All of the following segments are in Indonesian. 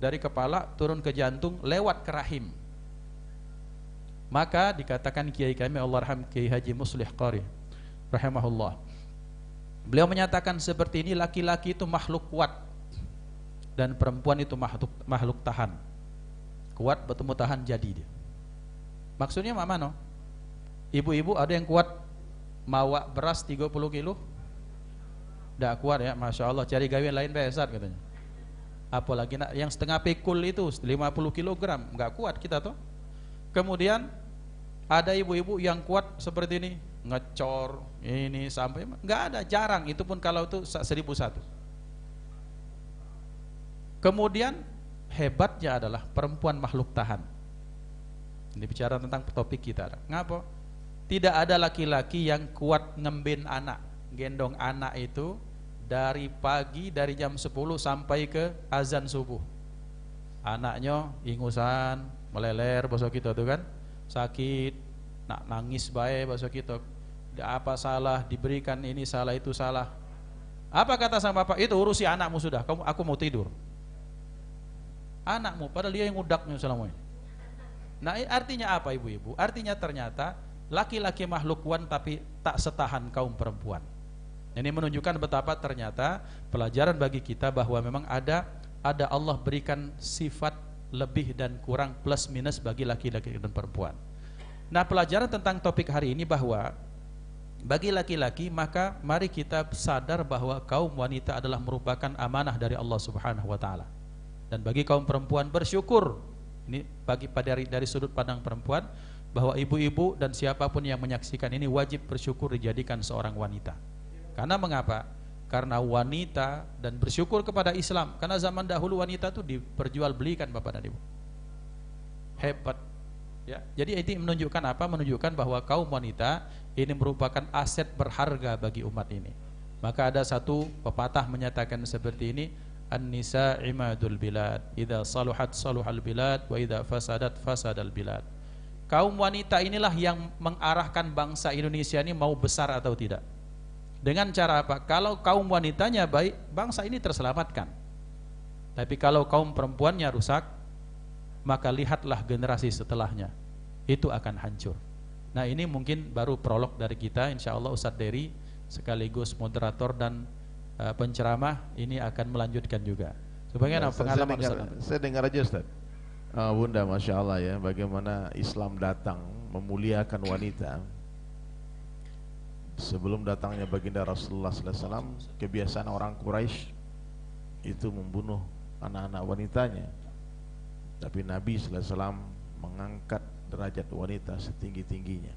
dari kepala turun ke jantung lewat ke rahim. Maka dikatakan kiai kami Allahyarham Kiai Haji Muslih Qari rahimahullah, beliau menyatakan seperti ini, laki-laki itu makhluk kuat dan perempuan itu makhluk tahan. Kuat bertemu tahan jadi dia. Maksudnya mana? Ibu-ibu ada yang kuat mawa beras 30 kilo? Tidak kuat ya, Masya Allah, cari gawe lain besar katanya. Apalagi yang setengah pikul itu 50 kilogram, nggak kuat kita tuh. Kemudian ada ibu-ibu yang kuat seperti ini, ngecor ini sampai, nggak ada, jarang, itu pun kalau itu 1001. Kemudian hebatnya adalah perempuan makhluk tahan. Ini bicara tentang topik kita. Ngapa? Tidak ada laki-laki yang kuat ngembin anak, gendong anak itu dari pagi, dari jam 10 sampai ke azan subuh. Anaknya ingusan, meleler bahasa kita tuh kan, sakit, nak nangis baik bahasa kita. Apa salah, diberikan ini salah, itu salah. Apa kata sang bapak? Itu urusi anakmu sudah, aku mau tidur. Anakmu, padahal dia yang udaknya selamanya. Nah, artinya apa ibu-ibu? Artinya ternyata laki-laki makhluk kuat tapi tak setahan kaum perempuan. Ini menunjukkan betapa ternyata pelajaran bagi kita bahwa memang ada Allah berikan sifat lebih dan kurang, plus minus bagi laki-laki dan perempuan. Nah, pelajaran tentang topik hari ini bahwa bagi laki-laki, maka mari kita sadar bahwa kaum wanita adalah merupakan amanah dari Allah Subhanahu wa taala. Dan bagi kaum perempuan bersyukur, ini bagi dari sudut pandang perempuan, bahwa ibu-ibu dan siapapun yang menyaksikan ini wajib bersyukur dijadikan seorang wanita. Karena mengapa? Karena wanita, dan bersyukur kepada Islam, karena zaman dahulu wanita itu diperjualbelikan Bapak dan Ibu. Hebat ya. Jadi ini menunjukkan apa? Menunjukkan bahwa kaum wanita ini merupakan aset berharga bagi umat ini. Maka ada satu pepatah menyatakan seperti ini, an-nisa imadul bilad, idza saluhat saluhal bilad, wa idza fasadat fasadal bilad. Kaum wanita inilah yang mengarahkan bangsa Indonesia ini mau besar atau tidak. Dengan cara apa? Kalau kaum wanitanya baik, bangsa ini terselamatkan. Tapi kalau kaum perempuannya rusak, maka lihatlah generasi setelahnya, itu akan hancur. Nah, ini mungkin baru prolog dari kita. Insya Allah Ustadz Dery sekaligus moderator dan penceramah ini akan melanjutkan juga. Sebagaimana pengalaman saya dengar aja Ustaz. Bunda, Masya Allah ya, bagaimana Islam datang memuliakan wanita. Sebelum datangnya baginda Rasulullah SAW, kebiasaan orang Quraisy itu membunuh anak-anak wanitanya. Tapi Nabi SAW mengangkat derajat wanita setinggi-tingginya.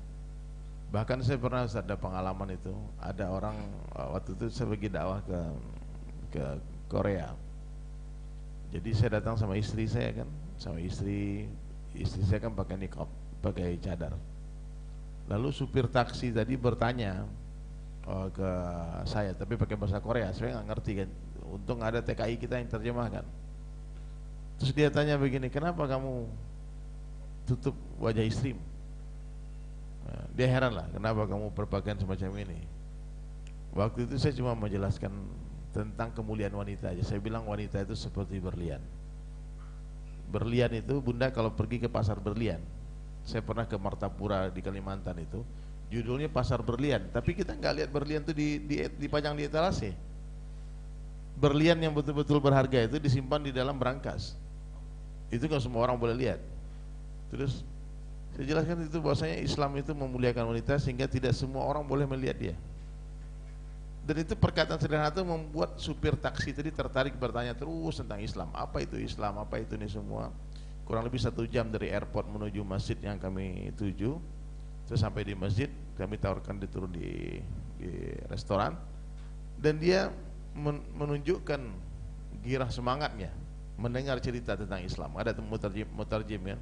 Bahkan saya pernah ada pengalaman itu, ada orang waktu itu saya pergi dakwah ke Korea. Jadi saya datang sama istri saya kan, sama istri saya kan pakai niqab, pakai cadar. Lalu supir taksi tadi bertanya ke saya, tapi pakai bahasa Korea, saya nggak ngerti kan. Untung ada TKI kita yang terjemahkan. Terus dia tanya begini, kenapa kamu tutup wajah istrimu? Nah, dia heran lah, kenapa kamu berpakaian semacam ini. Waktu itu saya cuma menjelaskan tentang kemuliaan wanita aja. Saya bilang wanita itu seperti berlian. Berlian itu, Bunda, kalau pergi ke pasar berlian, saya pernah ke Martapura di Kalimantan itu, judulnya pasar berlian, tapi kita nggak lihat berlian itu dipajang di etalase. Berlian yang betul-betul berharga itu disimpan di dalam brankas. Itu nggak semua orang boleh lihat. Terus saya jelaskan itu bahwasanya Islam itu memuliakan wanita sehingga tidak semua orang boleh melihat dia. Dan itu perkataan sederhana itu membuat supir taksi tadi tertarik bertanya terus tentang Islam. Apa itu Islam? Apa itu ini semua? Kurang lebih 1 jam dari airport menuju masjid yang kami tuju. Terus sampai di masjid, kami tawarkan dia turun di restoran, dan dia menunjukkan girah semangatnya mendengar cerita tentang Islam. Ada mutarjim ya.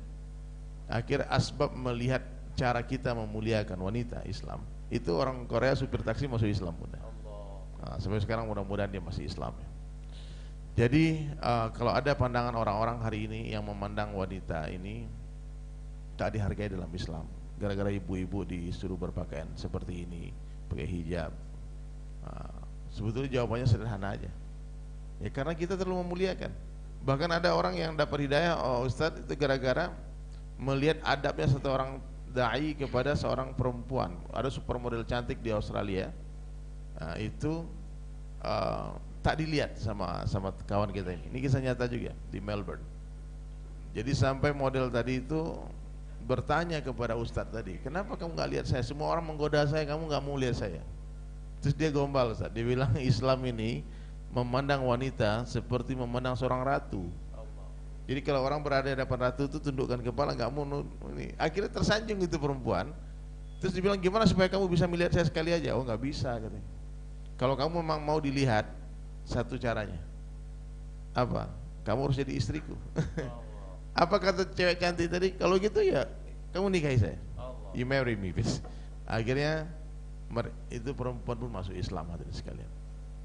Akhir asbab melihat cara kita memuliakan wanita Islam, itu orang Korea supir taksi masuk Islam pun. Nah, sampai sekarang mudah-mudahan dia masih Islam ya. Jadi kalau ada pandangan orang-orang hari ini yang memandang wanita ini tak dihargai dalam Islam, gara-gara ibu-ibu disuruh berpakaian seperti ini, pakai hijab, sebetulnya jawabannya sederhana aja. Ya karena kita terlalu memuliakan. Bahkan ada orang yang dapat hidayah, oh Ustaz, itu gara-gara melihat adabnya satu orang dai kepada seorang perempuan. Ada supermodel cantik di Australia. Nah, itu tak dilihat sama kawan kita ini. Ini kisah nyata juga di Melbourne. Jadi sampai model tadi itu bertanya kepada Ustadz tadi, kenapa kamu nggak lihat saya? Semua orang menggoda saya, kamu nggak mau lihat saya. Terus dia gombal, Ustadz. Dia bilang Islam ini memandang wanita seperti memandang seorang ratu. Jadi kalau orang berada di hadapan ratu itu tundukkan kepala, nggak mau ini. Akhirnya tersanjung itu perempuan. Terus dibilang gimana supaya kamu bisa melihat saya sekali aja? Oh nggak bisa katanya. Kalau kamu memang mau dilihat, satu caranya. Apa? Kamu harus jadi istriku. Apa kata cewek cantik tadi? Kalau gitu ya kamu nikahi saya. You marry me, please. Akhirnya itu perempuan pun masuk Islam, hadirin sekalian.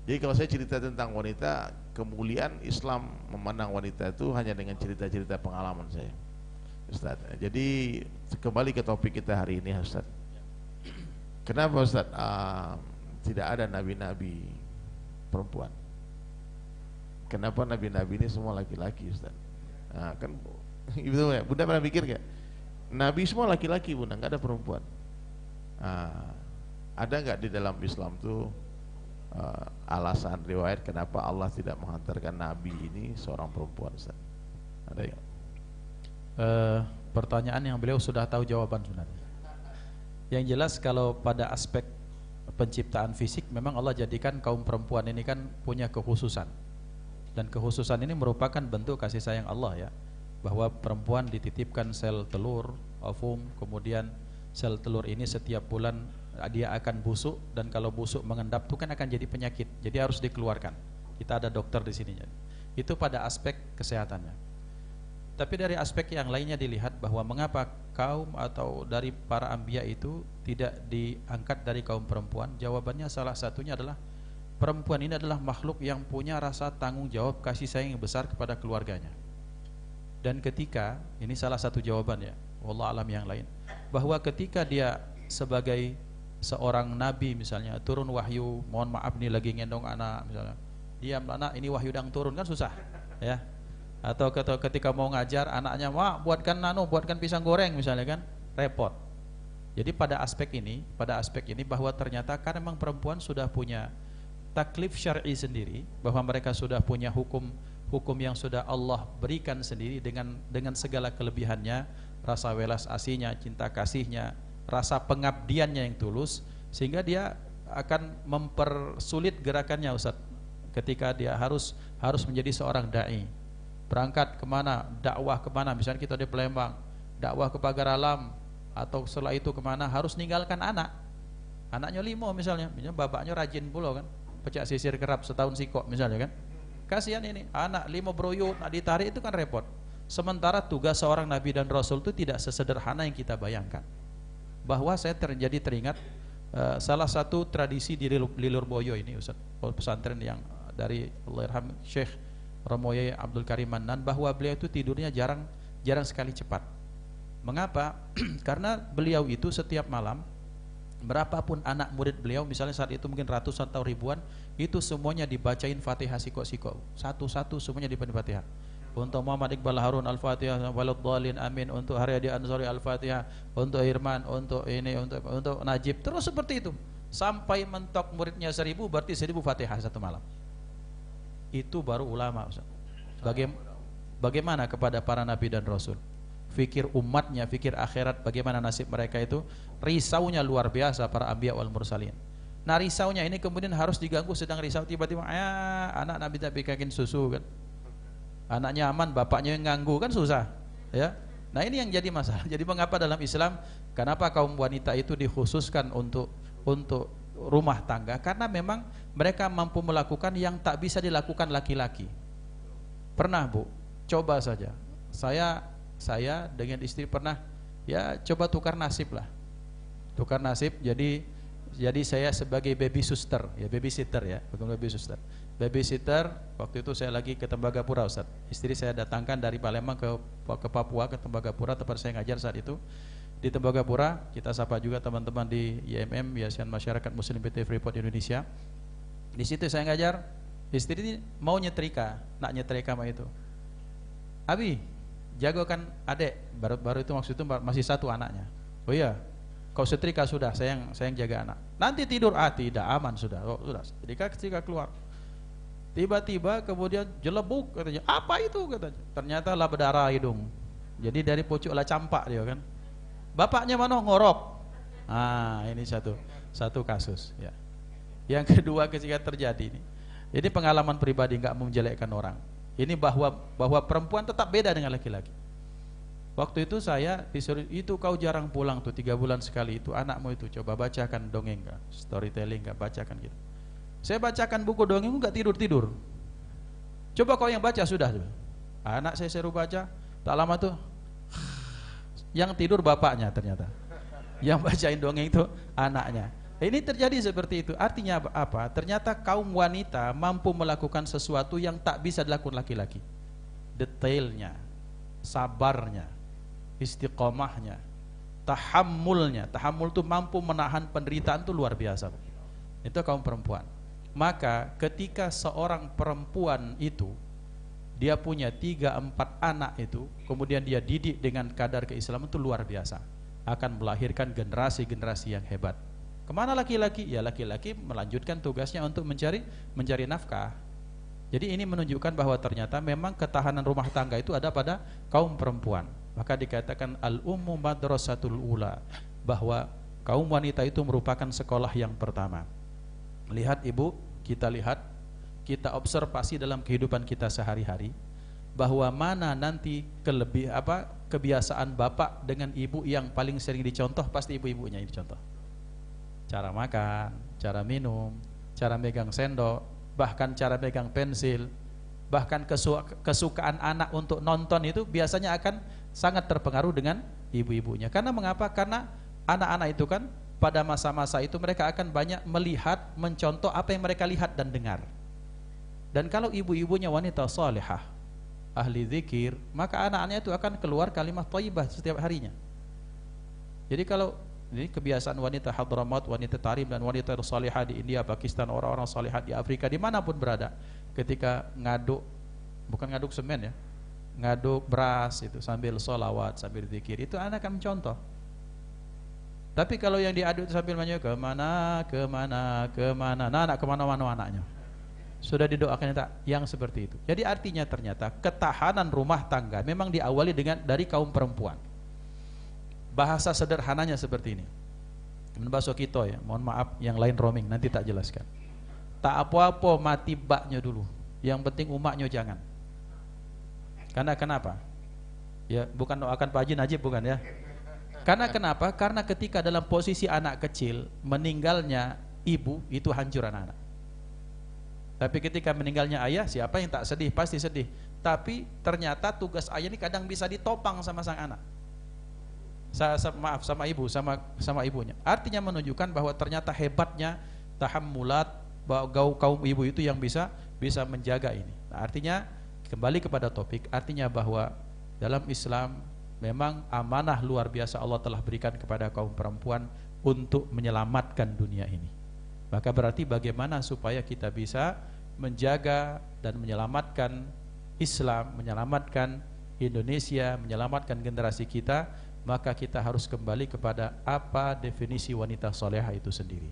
Jadi kalau saya cerita tentang wanita, kemuliaan Islam memandang wanita itu hanya dengan cerita-cerita pengalaman saya, Ustaz. Jadi kembali ke topik kita hari ini, Ustaz. Kenapa Ustaz tidak ada nabi-nabi perempuan? Kenapa nabi-nabi ini semua laki-laki, Ustaz? Nah, kan ibu ya, Bunda pernah pikir gak? Nabi semua laki-laki, Bunda, nggak ada perempuan. Ada nggak di dalam Islam tuh alasan riwayat kenapa Allah tidak menghantarkan Nabi ini seorang perempuan, Ustaz? Ada ya? Pertanyaan yang beliau sudah tahu jawaban sebenarnya. Yang jelas kalau pada aspek penciptaan fisik memang Allah jadikan kaum perempuan ini kan punya kekhususan. Dan kekhususan ini merupakan bentuk kasih sayang Allah ya, bahwa perempuan dititipkan sel telur, ovum, kemudian sel telur ini setiap bulan dia akan busuk, dan kalau busuk mengendap itu kan akan jadi penyakit, jadi harus dikeluarkan. Kita ada dokter di sini. Itu pada aspek kesehatannya. Tapi dari aspek yang lainnya dilihat bahwa mengapa kaum atau dari para anbiya itu tidak diangkat dari kaum perempuan. Jawabannya salah satunya adalah perempuan ini adalah makhluk yang punya rasa tanggung jawab, kasih sayang yang besar kepada keluarganya. Dan ketika, ini salah satu jawabannya, wallah alam yang lain, bahwa ketika dia sebagai seorang nabi misalnya, turun wahyu, mohon maaf nih lagi ngendong anak misalnya, diam anak, ini wahyu dang turun, kan susah ya. Atau ketika mau ngajar anaknya, wah buatkan buatkan pisang goreng misalnya, kan repot. Jadi pada aspek ini bahwa ternyata karena memang perempuan sudah punya taklif syar'i sendiri, bahwa mereka sudah punya hukum yang sudah Allah berikan sendiri dengan segala kelebihannya, rasa welas asihnya, cinta kasihnya, rasa pengabdiannya yang tulus, sehingga dia akan mempersulit gerakannya, Ustaz. Ketika dia harus menjadi seorang dai, berangkat kemana, dakwah kemana, misalnya kita di Palembang, dakwah ke Pagar Alam, atau setelah itu kemana, harus ninggalkan anaknya 5 misalnya bapaknya rajin pula kan, pecah sisir kerap setahun sikok misalnya kan, kasihan ini anak 5 broyot nak ditarik, itu kan repot. Sementara tugas seorang nabi dan rasul itu tidak sesederhana yang kita bayangkan. Bahwa saya teringat salah satu tradisi di Lirboyo ini, Ustaz, pesantren yang dari Allahyarham Syekh Romoye Abdul Karim Mannan, bahwa beliau itu tidurnya jarang sekali cepat. Mengapa? Karena beliau itu setiap malam, berapapun anak murid beliau, misalnya saat itu mungkin ratusan atau ribuan, itu semuanya dibacain Fatihah siko-siko, satu-satu semuanya dibacain Fatihah. Untuk Muhammad Iqbal Harun Al-Fatihah, Waladdallin Amin, untuk Haryadi Ansori Al-Fatihah, untuk Irman, untuk ini, untuk Najib, terus seperti itu sampai mentok muridnya 1000, berarti 1000 Fatihah satu malam. Itu baru ulama, Ustaz. Bagaimana kepada para nabi dan rasul? Fikir umatnya, fikir akhirat, bagaimana nasib mereka itu, risaunya luar biasa para anbiya wal mursalin. Nah risaunya ini kemudian harus diganggu, sedang risau tiba-tiba anak nabi tak bikakin susu kan, anaknya aman, bapaknya yang ganggu, kan susah ya. Nah ini yang jadi masalah. Jadi mengapa dalam Islam, kenapa kaum wanita itu dikhususkan untuk rumah tangga? Karena memang mereka mampu melakukan yang tak bisa dilakukan laki-laki. Pernah Bu, coba saja saya dengan istri pernah ya coba tukar nasib lah, tukar nasib. Jadi saya sebagai baby sister ya, babysitter ya, bukan baby sister, babysitter. Waktu itu saya lagi ke Tembagapura, Ustaz. Istri saya datangkan dari Palembang ke Papua, ke Tembagapura, tempat saya ngajar saat itu. Di Tembagapura kita sapa juga teman-teman di YMM, Yayasan Masyarakat Muslim PT Freeport Indonesia. Di situ saya ngajar, istri mau nyetrika, nak nyetrika sama itu. Abi, jagokan adek. Baru itu maksud itu masih satu anaknya. Oh iya, kau setrika sudah, saya yang jaga anak. Nanti tidur, tidak aman sudah. Oh, sudah. Ketika keluar, tiba-tiba kemudian jelebuk katanya. Apa itu katanya? Ternyata lah berdarah hidung. Jadi dari pucuk lah campak dia kan. Bapaknya mana ngorok. Ini satu kasus ya. Yang kedua ketika terjadi ini. Ini pengalaman pribadi, nggak mau menjelekkan orang. Ini bahwa perempuan tetap beda dengan laki-laki. Waktu itu saya disuruh, itu kau jarang pulang tuh 3 bulan sekali, itu anakmu itu coba bacakan dongeng kah, storytelling kah, bacakan gitu. Saya bacakan buku dongeng nggak tidur. Coba kau yang baca sudah tuh. Anak saya suruh baca, tak lama tuh yang tidur bapaknya ternyata. Yang bacain dongeng itu anaknya. Ini terjadi seperti itu. Artinya apa? Ternyata kaum wanita mampu melakukan sesuatu yang tak bisa dilakukan laki-laki. Detailnya, sabarnya, istiqomahnya, tahammulnya. Tahammul itu mampu menahan penderitaan itu luar biasa. Itu kaum perempuan. Maka ketika seorang perempuan itu dia punya 3-4 anak itu, kemudian dia didik dengan kadar keislaman itu luar biasa, akan melahirkan generasi-generasi yang hebat. Kemana laki-laki? Ya laki-laki melanjutkan tugasnya untuk mencari nafkah. Jadi ini menunjukkan bahwa ternyata memang ketahanan rumah tangga itu ada pada kaum perempuan. Maka dikatakan al-ummu madrasatul ula, bahwa kaum wanita itu merupakan sekolah yang pertama. Lihat ibu, kita observasi dalam kehidupan kita sehari-hari, bahwa mana nanti kebiasaan bapak dengan ibu yang paling sering dicontoh, pasti ibu-ibunya yang dicontoh. Cara makan, cara minum, cara megang sendok, bahkan cara megang pensil, bahkan kesukaan anak untuk nonton itu biasanya akan sangat terpengaruh dengan ibu-ibunya. Karena mengapa? Karena anak-anak itu kan pada masa-masa itu mereka akan banyak melihat, mencontoh apa yang mereka lihat dan dengar. Dan kalau ibu-ibunya wanita salihah, ahli zikir, maka anak-anaknya itu akan keluar kalimat thayyibah setiap harinya. Jadi kalau ini kebiasaan wanita Hadramaut, wanita Tarim dan wanita salihah di India, Pakistan, orang-orang salihah di Afrika, dimanapun berada, ketika bukan ngaduk semen ya, ngaduk beras itu sambil sholawat, sambil zikir, itu anak akan mencontoh. Tapi kalau yang diaduk sambil menyanyi kemana, anak kemana-mana anaknya. Sudah didoakan yang seperti itu. Jadi artinya ternyata ketahanan rumah tangga memang diawali dari kaum perempuan. Bahasa sederhananya seperti ini. Bahasa kita ya, mohon maaf yang lain roaming, nanti tak jelaskan. Tak apa-apa mati baknya dulu. Yang penting umaknya jangan. Karena kenapa? Ya bukan doakan Pak Haji Najib, bukan ya. Karena kenapa? Karena ketika dalam posisi anak kecil, meninggalnya ibu itu hancur anak-anak. Tapi ketika meninggalnya ayah, siapa yang tak sedih? Pasti sedih. Tapi ternyata tugas ayah ini kadang bisa ditopang sama sang anak. Sama ibu, sama ibunya. Artinya menunjukkan bahwa ternyata hebatnya tahammulat, bahwa kaum ibu itu yang bisa menjaga ini. Nah, artinya kembali kepada topik, artinya bahwa dalam Islam memang amanah luar biasa Allah telah berikan kepada kaum perempuan untuk menyelamatkan dunia ini. Maka berarti bagaimana supaya kita bisa menjaga dan menyelamatkan Islam, menyelamatkan Indonesia, menyelamatkan generasi kita, maka kita harus kembali kepada apa definisi wanita salehah itu sendiri.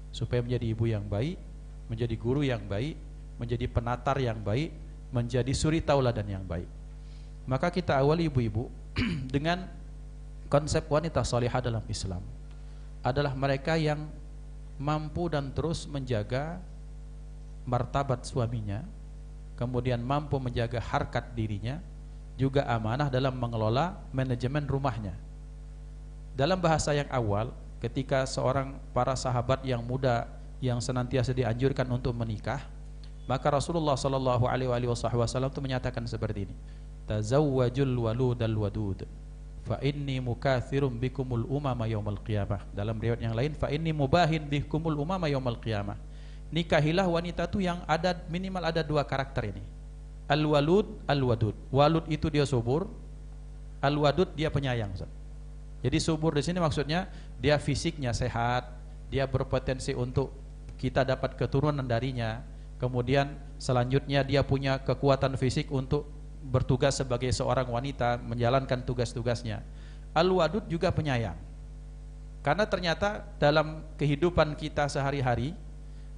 Supaya menjadi ibu yang baik, menjadi guru yang baik, menjadi penatar yang baik, menjadi suri tauladan yang baik. Maka kita awali ibu-ibu dengan konsep wanita salehah dalam Islam adalah mereka yang mampu dan terus menjaga martabat suaminya, kemudian mampu menjaga harkat dirinya, juga amanah dalam mengelola manajemen rumahnya. Dalam bahasa yang awal, ketika para sahabat yang muda yang senantiasa dianjurkan untuk menikah, maka Rasulullah sallallahu alaihi wasallam itu menyatakan seperti ini, tazawwajul waludal wadud fa inni mukatsirum bikumul umama yaumal qiyamah. Dalam riwayat yang lain, fa inni mubahin bikumul umama yaumal qiyamah. Nikahilah wanita itu yang ada minimal ada 2 karakter ini. Al-walud, al-wadud. Walud itu dia subur, al-wadud dia penyayang. Jadi subur di sini maksudnya dia fisiknya sehat, dia berpotensi untuk kita dapat keturunan darinya. Kemudian selanjutnya dia punya kekuatan fisik untuk bertugas sebagai seorang wanita menjalankan tugas-tugasnya. Al-Wadud juga penyayang. Karena ternyata dalam kehidupan kita sehari-hari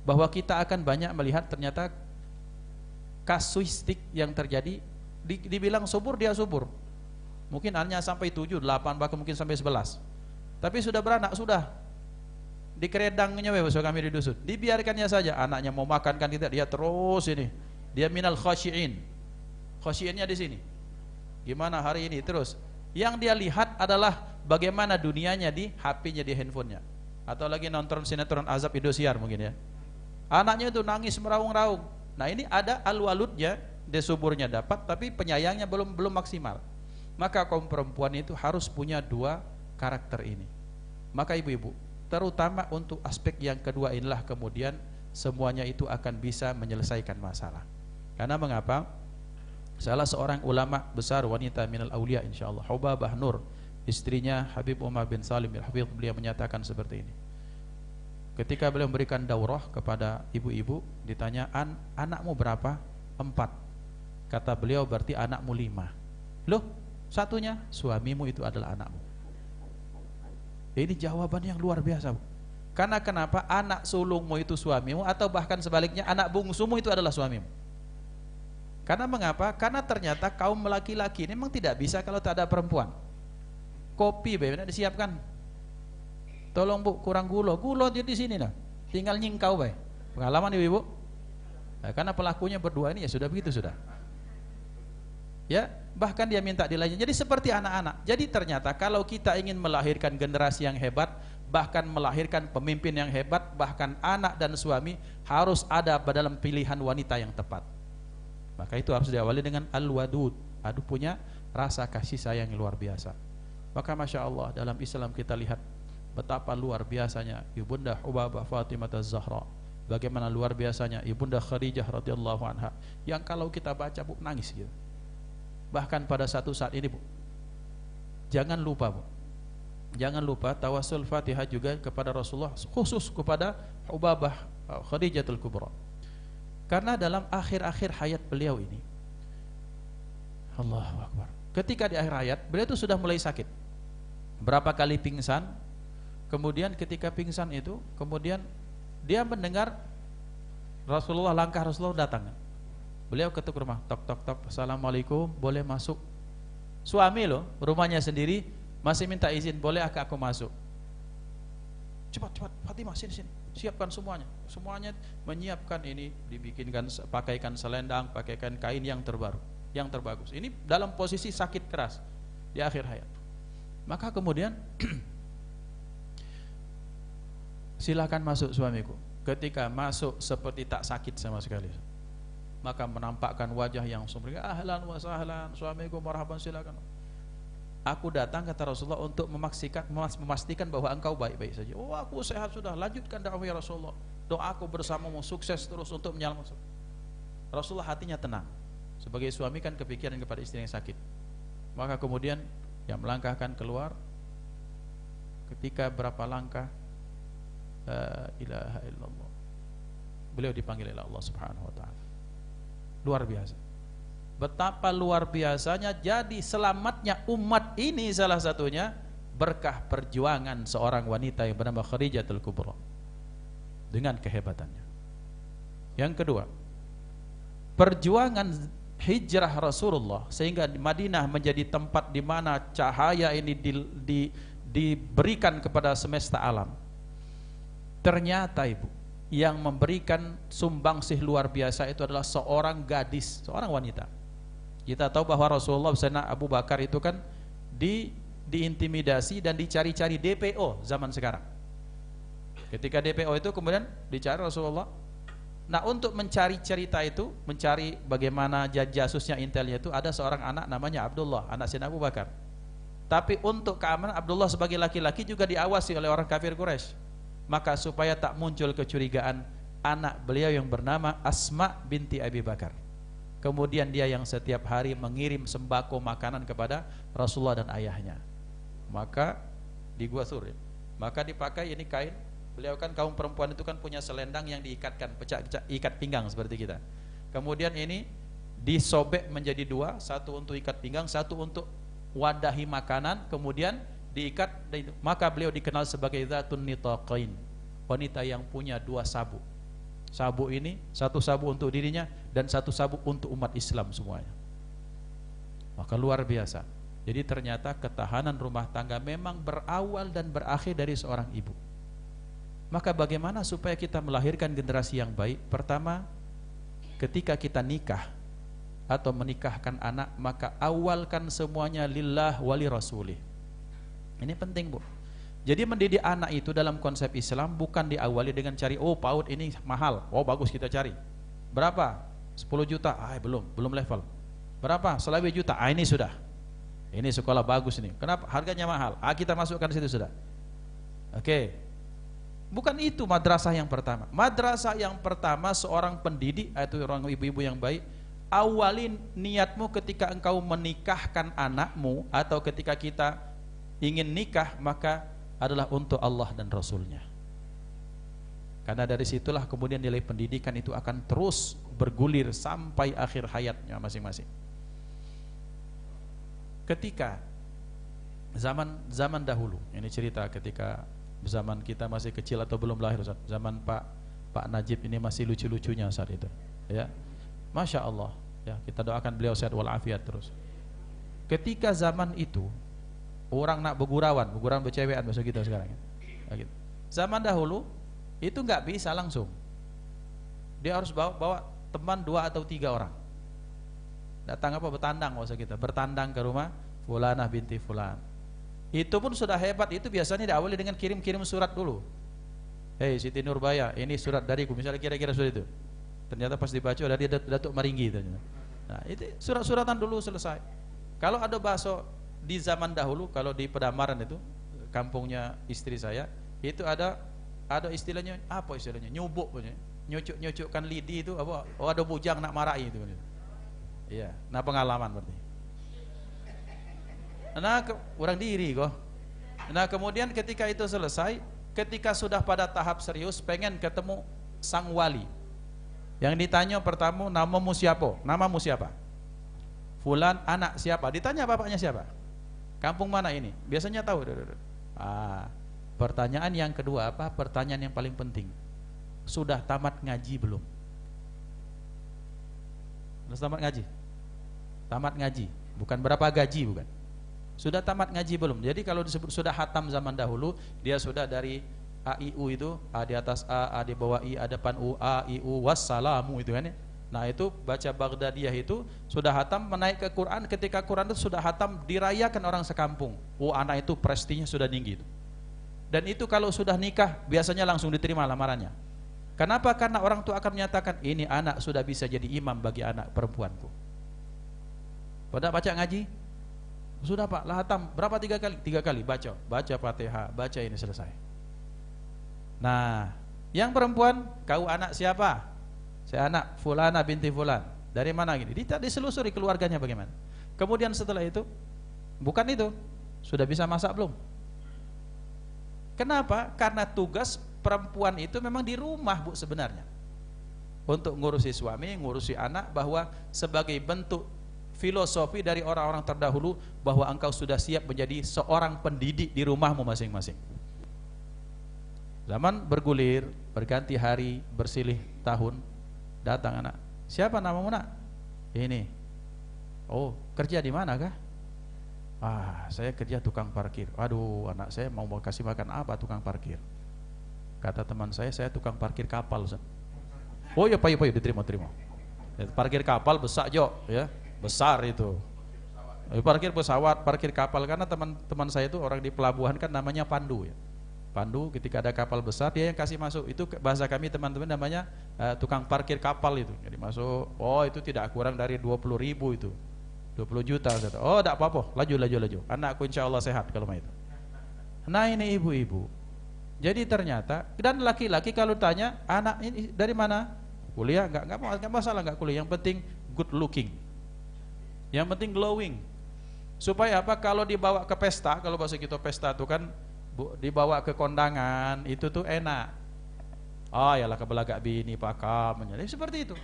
bahwa kita akan banyak melihat ternyata kasuistik yang terjadi. Dibilang subur, dia subur. Mungkin hanya sampai 7, 8, bahkan mungkin sampai 11. Tapi sudah beranak, sudah dikeredangnya kami di dusun. Dibiarkannya saja, anaknya mau makan kan tidak, dia terus ini. Dia minal khasyiin. Khasyiinnya di sini. Gimana hari ini terus. Yang dia lihat adalah bagaimana dunianya di HP-nya, di handphonenya. Atau lagi nonton sinetron Azab Indosiar mungkin ya. Anaknya itu nangis meraung-raung. Nah ini ada al-waludnya, desuburnya dapat, tapi penyayangnya belum maksimal. Maka kaum perempuan itu harus punya dua karakter ini. Maka ibu-ibu, terutama untuk aspek yang kedua inilah kemudian semuanya itu akan bisa menyelesaikan masalah. Karena mengapa? Salah seorang ulama besar wanita minal aulia insyaallah, Hubabah Nur, istrinya Habib Umar bin Salim al-Habib, beliau menyatakan seperti ini. Ketika beliau memberikan daurah kepada ibu-ibu, ditanya, anakmu berapa? 4. Kata beliau, berarti anakmu 5. Loh, satunya suamimu itu adalah anakmu. Ini jawaban yang luar biasa. Karena kenapa? Anak sulungmu itu suamimu, atau bahkan sebaliknya anak bungsumu itu adalah suamimu. Karena mengapa? Karena ternyata kaum laki-laki ini memang tidak bisa kalau tak ada perempuan. Kopi bagaimana disiapkan? Tolong bu, kurang gula di sini nah. Tinggal nyingkau baik. Pengalaman ibu-ibu? Nah, karena pelakunya berdua ini ya sudah begitu sudah. Ya, bahkan dia minta dilayani. Jadi seperti anak-anak. Jadi ternyata kalau kita ingin melahirkan generasi yang hebat, bahkan melahirkan pemimpin yang hebat, bahkan anak dan suami harus ada dalam pilihan wanita yang tepat. Maka itu harus diawali dengan al-wadud. Aduh, punya rasa kasih sayang yang luar biasa. Maka Masya Allah dalam Islam kita lihat betapa luar biasanya Ibunda Hubabah Fatimah Az-Zahra, bagaimana luar biasanya Ibunda Khadijah radhiyallahu anha, yang kalau kita baca bu nangis gitu. Bahkan pada satu saat ini bu, jangan lupa bu, jangan lupa tawasul Fatihah juga kepada Rasulullah, khusus kepada Hubabah Khadijatul Kubra. Karena dalam akhir-akhir hayat beliau ini, Allahu Akbar, ketika di akhir hayat beliau itu sudah mulai sakit, berapa kali pingsan. Kemudian ketika pingsan itu, kemudian dia mendengar Rasulullah, langkah Rasulullah datang. Beliau ketuk rumah, tok tok tok, assalamualaikum, boleh masuk? Suami loh, rumahnya sendiri, masih minta izin, bolehkah aku masuk? Cepat cepat, Fatimah sini sini, siapkan semuanya. Semuanya menyiapkan ini, dibikinkan, pakaikan selendang, pakaikan kain yang terbaru, yang terbagus. Ini dalam posisi sakit keras di akhir hayat. Maka kemudian silakan masuk suamiku. Ketika masuk seperti tak sakit sama sekali. Maka menampakkan wajah yang sumringah, ahlan wa sahlan, suamiku marhaban, silakan. Aku datang kata Rasulullah untuk memastikan bahwa engkau baik-baik saja. Oh, aku sehat sudah, lanjutkan dakwah ya Rasulullah. Doaku bersamamu, sukses terus untuk menyelamatkan. Rasulullah hatinya tenang. Sebagai suami kan kepikiran kepada istri yang sakit. Maka kemudian yang melangkahkan keluar. Ketika berapa langkah, la ilaha illallah, beliau dipanggil oleh Allah Subhanahu wa taala. Luar biasa. Betapa luar biasanya. Jadi selamatnya umat ini salah satunya berkah perjuangan seorang wanita yang bernama Khadijatul Kubra dengan kehebatannya. Yang kedua, perjuangan hijrah Rasulullah sehingga Madinah menjadi tempat di mana cahaya ini diberikan kepada semesta alam. Ternyata ibu, yang memberikan sumbangsih luar biasa itu adalah seorang gadis, seorang wanita. Kita tahu bahwa Rasulullah Sayyidina Abu Bakar itu kan diintimidasi dan dicari-cari DPO zaman sekarang. Ketika DPO itu kemudian dicari Rasulullah. Nah, untuk mencari cerita itu, mencari bagaimana jasusnya, intelnya itu, ada seorang anak namanya Abdullah, anak Sayyidina Abu Bakar. Tapi untuk keamanan Abdullah sebagai laki-laki juga diawasi oleh orang kafir Quraisy. Maka supaya tak muncul kecurigaan, anak beliau yang bernama Asma binti Abi Bakar, kemudian dia yang setiap hari mengirim sembako makanan kepada Rasulullah dan ayahnya. Maka di Gua Thur, maka dipakai ini kain. Beliau kan kaum perempuan itu kan punya selendang yang diikatkan, ikat pinggang seperti kita. Kemudian ini disobek menjadi dua, satu untuk ikat pinggang, satu untuk wadahi makanan, kemudian diikat, maka beliau dikenal sebagai Dzatun Nitaqain, wanita yang punya dua sabuk. Sabuk ini, satu sabuk untuk dirinya dan satu sabuk untuk umat Islam semuanya. Maka luar biasa. Jadi ternyata ketahanan rumah tangga memang berawal dan berakhir dari seorang ibu. Maka bagaimana supaya kita melahirkan generasi yang baik? Pertama, ketika kita nikah atau menikahkan anak, maka awalkan semuanya lillah wali rasulih. Ini penting, Bu. Jadi mendidik anak itu dalam konsep Islam bukan diawali dengan cari, oh PAUD ini mahal, oh bagus kita cari. Berapa? 10 juta, belum level. Berapa? 11 juta, ini sudah. Ini sekolah bagus ini. Kenapa? Harganya mahal. Kita masukkan situ sudah. Oke. Bukan itu madrasah yang pertama. Madrasah yang pertama seorang pendidik, itu orang ibu-ibu yang baik, awalin niatmu ketika engkau menikahkan anakmu atau ketika kita ingin nikah, maka adalah untuk Allah dan Rasulnya. Karena dari situlah kemudian nilai pendidikan itu akan terus bergulir sampai akhir hayatnya masing-masing. Ketika zaman dahulu, ini cerita ketika zaman kita masih kecil atau belum lahir, Ustaz. Zaman Pak Najib ini masih lucu-lucunya saat itu, ya. Masya Allah, ya, kita doakan beliau sehat walafiat terus. Ketika zaman itu orang nak bergurauan bercewekan bahasa kita sekarang, ya. Zaman dahulu itu nggak bisa langsung, dia harus bawa teman 2 atau 3 orang. Datang apa? Bertandang bahasa kita, bertandang ke rumah Fulanah binti Fulan. Itu pun sudah hebat. Itu biasanya diawali dengan kirim surat dulu. Hei Siti Nurbaya, ini surat dariku, misalnya kira-kira surat itu. Ternyata pas dibaca ada dia Datuk Maringgi ternyata. Nah, itu surat-suratan dulu selesai. Kalau ada bakso di zaman dahulu, kalau di Pedamaran itu kampungnya istri saya, itu ada istilahnya, apa istilahnya? Nyubuk punya. Nyucukkan lidi itu apa? Oh, ada bujang nak marahi itu. Iya, nah pengalaman berarti. Nah, orang diri kok. Nah, kemudian ketika itu selesai, ketika sudah pada tahap serius, pengen ketemu sang wali. Yang ditanya pertama, namamu siapa? Namamu siapa? Fulan, anak siapa? Ditanya bapaknya siapa? Kampung mana ini? Biasanya tahu. Pertanyaan yang kedua apa? Pertanyaan yang paling penting. Sudah tamat ngaji belum? Sudah tamat ngaji? Tamat ngaji, bukan berapa gaji, bukan. Sudah tamat ngaji belum? Jadi kalau disebut sudah hatam zaman dahulu, dia sudah dari AIU itu, A di atas A di bawah I, ada depan U, A, I, U, wassalamu itu kan ya. Nah itu baca Baghdadiyah itu sudah hatam, menaik ke Quran, ketika Quran itu sudah hatam, dirayakan orang sekampung. Oh, anak itu prestinya sudah tinggi itu. Dan itu kalau sudah nikah, biasanya langsung diterima lamarannya. Kenapa? Karena orang tua akan menyatakan, ini anak sudah bisa jadi imam bagi anak perempuanku. Pada baca ngaji? Sudah Pak, lah hatam. Berapa 3 kali? 3 kali, baca Fatihah, baca ini selesai. Nah, yang perempuan, kau anak siapa? Saya anak Fulana binti Fulan. Dari mana gini? Diselusuri keluarganya bagaimana. Kemudian setelah itu, bukan itu, sudah bisa masak belum? Kenapa? Karena tugas perempuan itu memang di rumah, Bu, sebenarnya. Untuk ngurusi suami, ngurusi anak, bahwa sebagai bentuk filosofi dari orang-orang terdahulu bahwa engkau sudah siap menjadi seorang pendidik di rumahmu masing-masing. Zaman bergulir, berganti hari, bersilih tahun, datang anak. Siapa namamu nak? Ini. Oh, kerja di mana kah? Saya kerja tukang parkir. Aduh, anak saya mau kasih makan apa tukang parkir? Kata teman saya tukang parkir kapal. Oh ya, payu diterima. Parkir kapal besar jo, ya. Besar itu. Parkir pesawat, parkir kapal, karena teman-teman saya itu orang di pelabuhan kan namanya pandu ya. Pandu ketika ada kapal besar dia yang kasih masuk. Itu bahasa kami teman-teman namanya tukang parkir kapal itu. Jadi masuk, oh itu tidak kurang dari 20.000 itu. 20 juta. Oh tidak apa-apa, laju. Anakku insya Allah sehat kalau itu. Nah ini ibu-ibu. Jadi ternyata, dan laki-laki kalau tanya, anak ini dari mana? Kuliah? Enggak masalah enggak kuliah. Yang penting good looking. Yang penting glowing. Supaya apa? Kalau dibawa ke pesta, kalau bahasa kita pesta itu kan dibawa ke kondangan, itu tuh enak. Yalah kebelagak bini pakam, jadi seperti itu.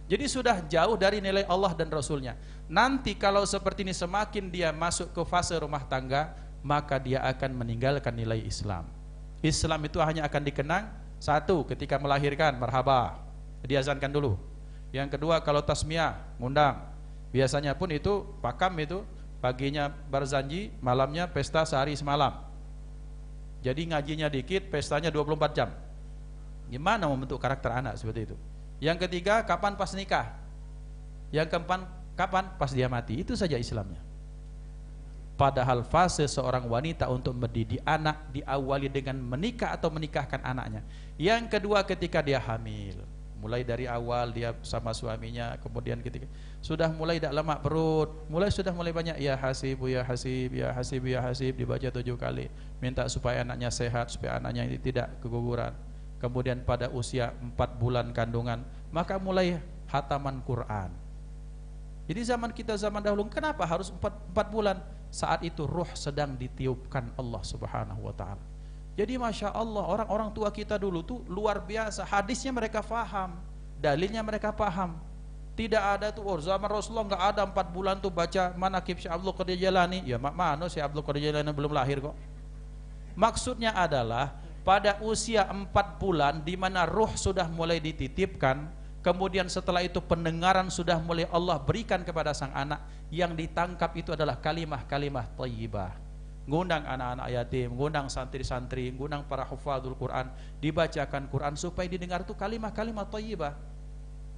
Jadi sudah jauh dari nilai Allah dan Rasulnya. Nanti kalau seperti ini semakin dia masuk ke fase rumah tangga, maka dia akan meninggalkan nilai Islam. Islam itu hanya akan dikenang satu, ketika melahirkan, marhaba, diazankan dulu. Yang kedua kalau tasmiyah, ngundang. Biasanya pun itu pakam itu paginya barzanji, malamnya pesta sehari semalam. Jadi ngajinya dikit, pestanya 24 jam. Gimana membentuk karakter anak seperti itu? Yang ketiga, kapan pas nikah? Yang keempat, kapan pas dia mati? Itu saja Islamnya. Padahal fase seorang wanita untuk mendidik anak diawali dengan menikah atau menikahkan anaknya. Yang kedua, ketika dia hamil. Mulai dari awal dia sama suaminya, kemudian ketika sudah mulai tidak lemak perut, sudah mulai banyak ya hasibu ya hasib ya hasib ya hasib dibaca 7 kali, minta supaya anaknya sehat, supaya anaknya ini tidak keguguran. Kemudian pada usia 4 bulan kandungan, maka mulai hataman Quran. Jadi zaman kita zaman dahulu kenapa harus 4 bulan? Saat itu ruh sedang ditiupkan Allah Subhanahu wa taala. Jadi Masya Allah, orang-orang tua kita dulu tuh luar biasa. Hadisnya mereka faham, dalilnya mereka paham. Tidak ada tuh, zaman Rasulullah nggak ada 4 bulan tuh baca manaqib Syekh Abdul Qadir Jailani. Ya mana Syekh Abdul Qadir Jailani belum lahir kok. Maksudnya adalah pada usia 4 bulan di mana ruh sudah mulai dititipkan, kemudian setelah itu pendengaran sudah mulai Allah berikan kepada sang anak, yang ditangkap itu adalah kalimah-kalimah thayyibah. Ngundang anak-anak yatim, ngundang santri-santri, ngundang para hufadzul Quran, dibacakan Quran supaya didengar itu kalimah-kalimah thayyibah.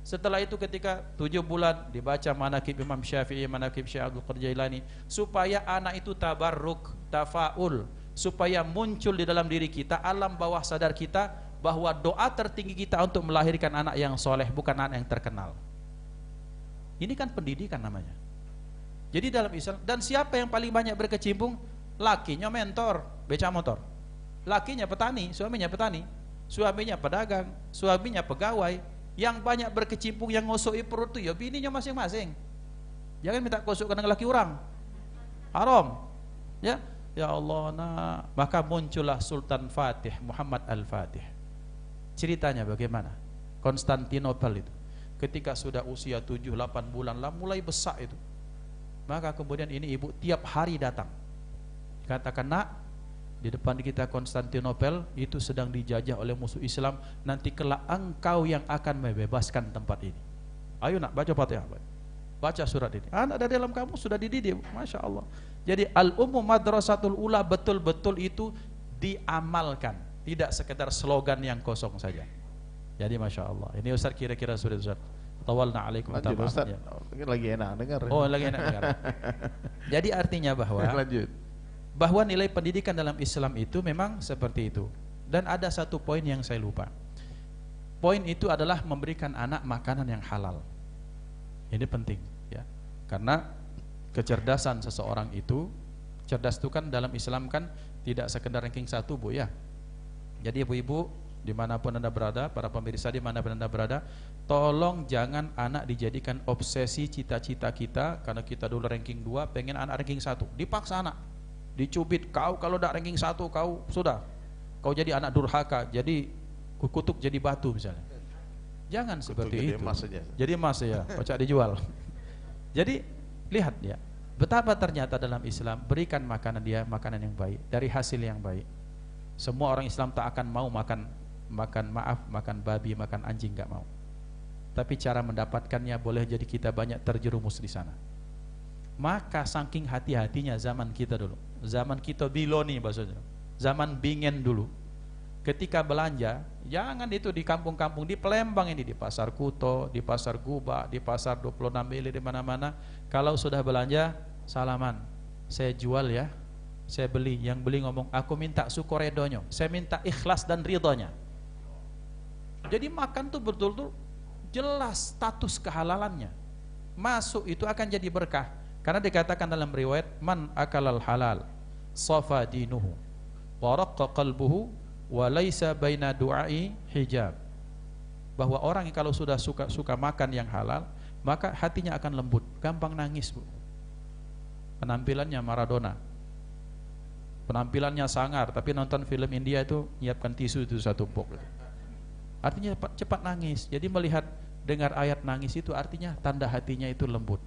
Setelah itu ketika 7 bulan dibaca manaqib Imam Syafi'i, manaqib Syekh Abdul Qadir Jailani, supaya anak itu tabarruk, tafaul, supaya muncul di dalam diri kita, alam bawah sadar kita, bahwa doa tertinggi kita untuk melahirkan anak yang soleh, bukan anak yang terkenal. Ini kan pendidikan namanya. Jadi dalam Islam, dan siapa yang paling banyak berkecimpung? Lakinya mentor, beca motor. Lakinya petani, suaminya petani. Suaminya pedagang, suaminya pegawai. Yang banyak berkecimpung, yang ngosoi perut itu ya bininya masing-masing. Jangan minta kosokkan dengan laki orang, haram. Ya, ya Allah, nah. Maka muncullah Sultan Fatih, Muhammad Al-Fatih. Ceritanya bagaimana? Konstantinopel itu, ketika sudah usia 7-8 bulan lah mulai besar itu. Maka kemudian ini ibu tiap hari datang, katakan, nak, di depan kita Konstantinopel itu sedang dijajah oleh musuh Islam. Nanti kelak engkau yang akan membebaskan tempat ini. Ayo nak, baca Fatihah, baca surat ini. Anak dari dalam kamu sudah dididik, Masya Allah. Jadi al-ummu madrasatul ula, betul-betul itu diamalkan, tidak sekedar slogan yang kosong saja. Jadi Masya Allah. Ini Ustaz kira-kira sudah Ustaz. Tawalna alaikum. Ustaz, ini lagi enak dengar. Oh, lagi enak dengar. Jadi artinya bahwa nilai pendidikan dalam Islam itu memang seperti itu. Dan ada satu poin yang saya lupa. Poin itu adalah memberikan anak makanan yang halal. Ini penting ya. Karena kecerdasan seseorang itu, cerdas itu kan dalam Islam kan tidak sekedar ranking 1, Bu ya. Jadi ibu-ibu dimanapun Anda berada, para pemirsa dimanapun Anda berada, tolong jangan anak dijadikan obsesi cita-cita kita. Karena kita dulu ranking 2, pengen anak ranking 1, dipaksa anak, dicubit, kau kalau tidak ranking 1 kau sudah, kau jadi anak durhaka, jadi kukutuk jadi batu misalnya. Jangan seperti itu. Jadi emas ya, kocak dijual. Jadi lihat ya, betapa ternyata dalam Islam berikan makanan dia makanan yang baik dari hasil yang baik. Semua orang Islam tak akan mau makan babi, makan anjing, gak mau. Tapi cara mendapatkannya boleh jadi kita banyak terjerumus di sana. Maka saking hati-hatinya zaman kita dulu, zaman kita biloni bahasanya, zaman bingen dulu, ketika belanja jangan itu di kampung-kampung, di Palembang ini, di Pasar Kuto, di Pasar Guba, di Pasar 26 Mili, di mana-mana, kalau sudah belanja salaman, saya jual ya, saya beli. Yang beli ngomong, aku minta sukoredonyo, saya minta ikhlas dan ridhonya. Jadi makan tuh betul-betul jelas status kehalalannya. Masuk itu akan jadi berkah. Karena dikatakan dalam riwayat, man akalal halal safa dinuhu wa raqqa qalbuhu wa laisa baina du'ai hijab. Bahwa orang yang kalau sudah suka makan yang halal, maka hatinya akan lembut, gampang nangis, Bu. Penampilannya Maradona, penampilannya sangar, tapi nonton film India itu nyiapkan tisu itu satu pok. Artinya cepat nangis. Jadi melihat dengar ayat nangis itu artinya tanda hatinya itu lembut.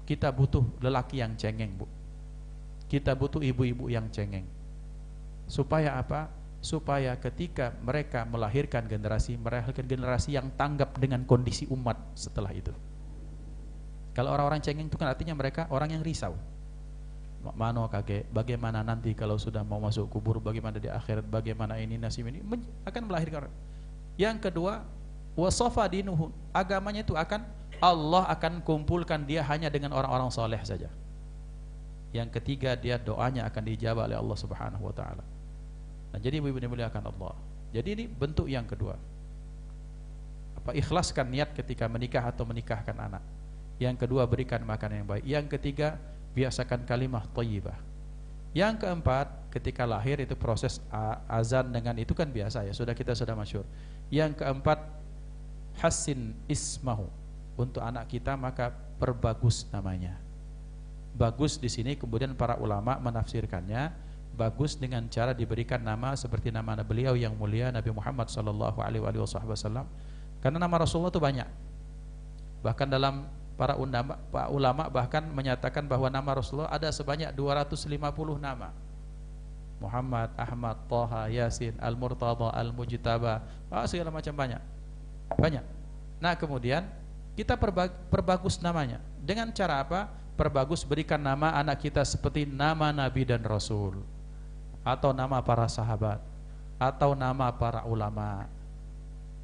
Kita butuh lelaki yang cengeng, Bu. Kita butuh ibu-ibu yang cengeng. Supaya apa? Supaya ketika mereka melahirkan generasi yang tanggap dengan kondisi umat setelah itu. Kalau orang-orang cengeng itu kan artinya mereka orang yang risau. Mano kakek, bagaimana nanti kalau sudah mau masuk kubur, bagaimana di akhirat, bagaimana ini nasib ini, akan melahirkan. Yang kedua, wasofa dinuhu, agamanya itu akan Allah akan kumpulkan dia hanya dengan orang-orang soleh saja. Yang ketiga, dia doanya akan dijawab oleh Allah Subhanahu Wa Taala. Nah, jadi ibu-ibu dimuliakan Allah. Jadi ini bentuk yang kedua. Apa, ikhlaskan niat ketika menikah atau menikahkan anak. Yang kedua, berikan makanan yang baik. Yang ketiga, biasakan kalimah thayyibah. Yang keempat, ketika lahir itu proses azan dengan itu kan biasa ya, sudah masyhur. Yang keempat, hassin ismahu. Untuk anak kita maka perbagus namanya. Bagus di sini kemudian para ulama menafsirkannya bagus dengan cara diberikan nama seperti nama beliau yang mulia Nabi Muhammad sallallahu alaihi wasallam. Karena nama Rasulullah itu banyak. Bahkan dalam para ulama bahkan menyatakan bahwa nama Rasulullah ada sebanyak 250 nama. Muhammad, Ahmad, Thaha, Yasin, Al-Murtada, Al-Mujtaba, segala macam banyak. Nah, kemudian kita perbagus namanya. Dengan cara apa? Perbagus, berikan nama anak kita seperti nama Nabi dan Rasul, atau nama para sahabat, atau nama para ulama.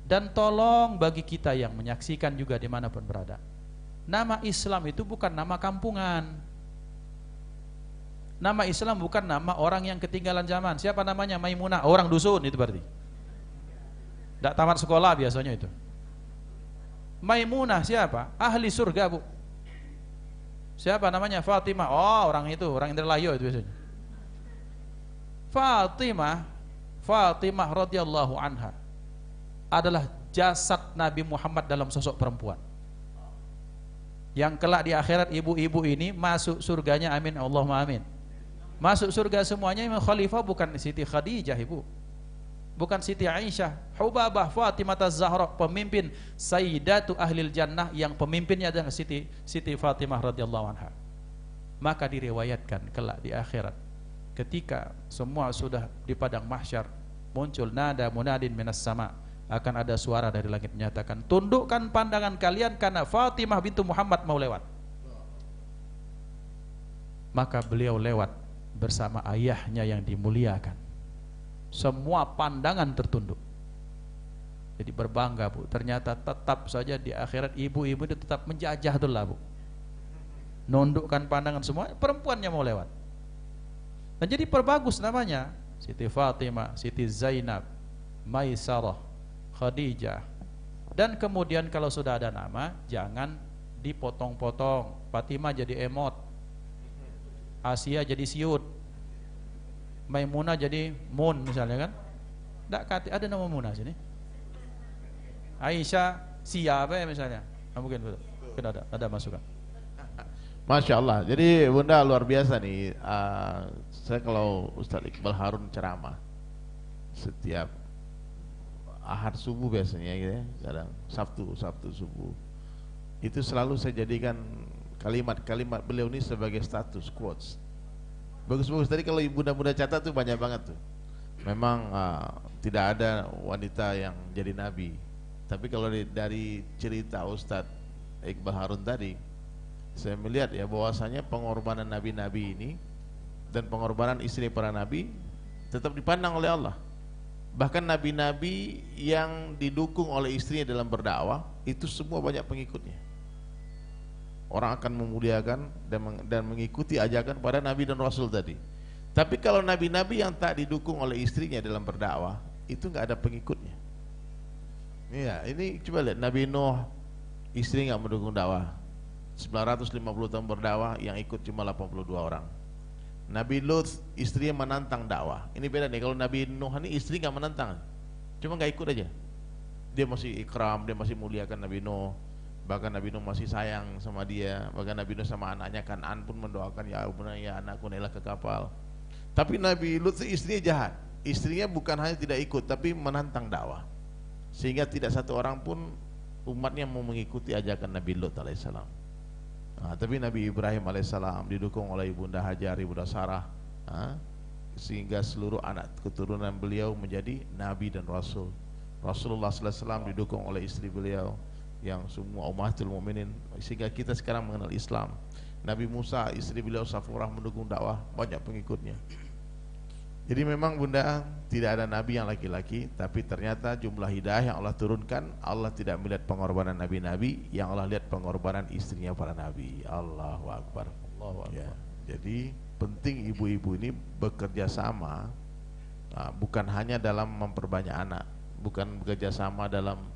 Dan tolong bagi kita yang menyaksikan juga dimanapun berada, nama Islam itu bukan nama kampungan. Nama Islam bukan nama orang yang ketinggalan zaman. Siapa namanya? Maimunah, orang dusun itu berarti. Tidak tamat sekolah biasanya itu. Maimunah siapa? Ahli surga, Bu. Siapa namanya? Fatimah. Oh, orang itu, orang Indralayu itu biasanya. Fatimah radhiyallahu anha adalah jasad Nabi Muhammad dalam sosok perempuan. Yang kelak di akhirat ibu-ibu ini masuk surganya, amin Allahumma amin. Masuk surga semuanya. Imam Khalifah bukan Siti Khadijah, Ibu. Bukan Siti Aisyah. Hubabah Fatimah Az-Zahra, pemimpin Sayyidatu Ahlil Jannah, yang pemimpinnya adalah Siti Fatimah radhiyallahu anha. Maka diriwayatkan kelak di akhirat ketika semua sudah di padang mahsyar, muncul nada munadin minas sama, akan ada suara dari langit menyatakan, tundukkan pandangan kalian karena Fatimah bintu Muhammad mau lewat. Maka beliau lewat bersama ayahnya yang dimuliakan. Semua pandangan tertunduk. Jadi berbangga, Bu. Ternyata tetap saja di akhirat ibu-ibu itu tetap menjajah tuh lah, Bu. Nundukkan pandangan semua, perempuannya mau lewat. Dan jadi perbagus namanya. Siti Fatimah, Siti Zainab, Maisarah, Khadijah. Dan kemudian kalau sudah ada nama, jangan dipotong-potong. Fatimah jadi emot, Asia jadi siut, Maimunah jadi mun misalnya kan. Tidak ada nama Munah sini. Aisyah siapa ya misalnya. Mungkin ada masukan. Masya Allah. Jadi Bunda luar biasa nih. Saya kalau Ustaz Iqbal Harun ceramah setiap Ahad subuh biasanya gitu ya, kadang Sabtu subuh, itu selalu saya jadikan kalimat-kalimat beliau ini sebagai status quotes. Bagus-bagus. Tadi kalau bunda-bunda catat tuh banyak banget tuh. Memang tidak ada wanita yang jadi nabi. Tapi kalau dari cerita Ustadz Iqbal Harun tadi, saya melihat ya bahwasanya pengorbanan nabi-nabi ini dan pengorbanan istri para nabi tetap dipandang oleh Allah. Bahkan nabi-nabi yang didukung oleh istrinya dalam berdakwah itu semua banyak pengikutnya. Orang akan memuliakan dan mengikuti ajakan pada nabi dan rasul tadi. Tapi kalau nabi-nabi yang tak didukung oleh istrinya dalam berdakwah, itu nggak ada pengikutnya. Iya, ini coba lihat Nabi Nuh, istri nggak mendukung dakwah. 950 tahun berdakwah, yang ikut cuma 82 orang. Nabi Lut, istrinya menantang dakwah. Ini beda nih, kalau Nabi Nuh ini istri nggak menantang, cuma nggak ikut aja. Dia masih ikram, dia masih muliakan Nabi Nuh. Bahkan Nabi Nuh masih sayang sama dia. Bahkan Nabi Nuh sama anaknya Kan'an pun mendoakan, ya bunayya anakku naiklah ke kapal. Tapi Nabi Lut istrinya jahat. Istrinya bukan hanya tidak ikut, tapi menantang dakwah. sehingga tidak satu orang pun umatnya mau mengikuti ajakan Nabi Lut alaihissalam. Tapi Nabi Ibrahim alaihissalam didukung oleh Ibunda Hajar, Ibunda Sarah, sehingga seluruh anak keturunan beliau menjadi Nabi dan Rasul. Rasulullah sallallahu alaihi wasallam didukung oleh istri beliau yang semua ummatul mukminin, sehingga kita sekarang mengenal Islam. Nabi Musa, istri beliau Safurah mendukung dakwah, banyak pengikutnya. Jadi memang Bunda, tidak ada nabi yang laki-laki, tapi ternyata jumlah hidayah yang Allah turunkan, Allah tidak melihat pengorbanan nabi-nabi, yang Allah lihat pengorbanan istrinya para nabi. Allahu Akbar. Allahu Akbar. Ya, jadi penting ibu-ibu ini bekerja sama, bukan hanya dalam memperbanyak anak, bukan bekerja sama dalam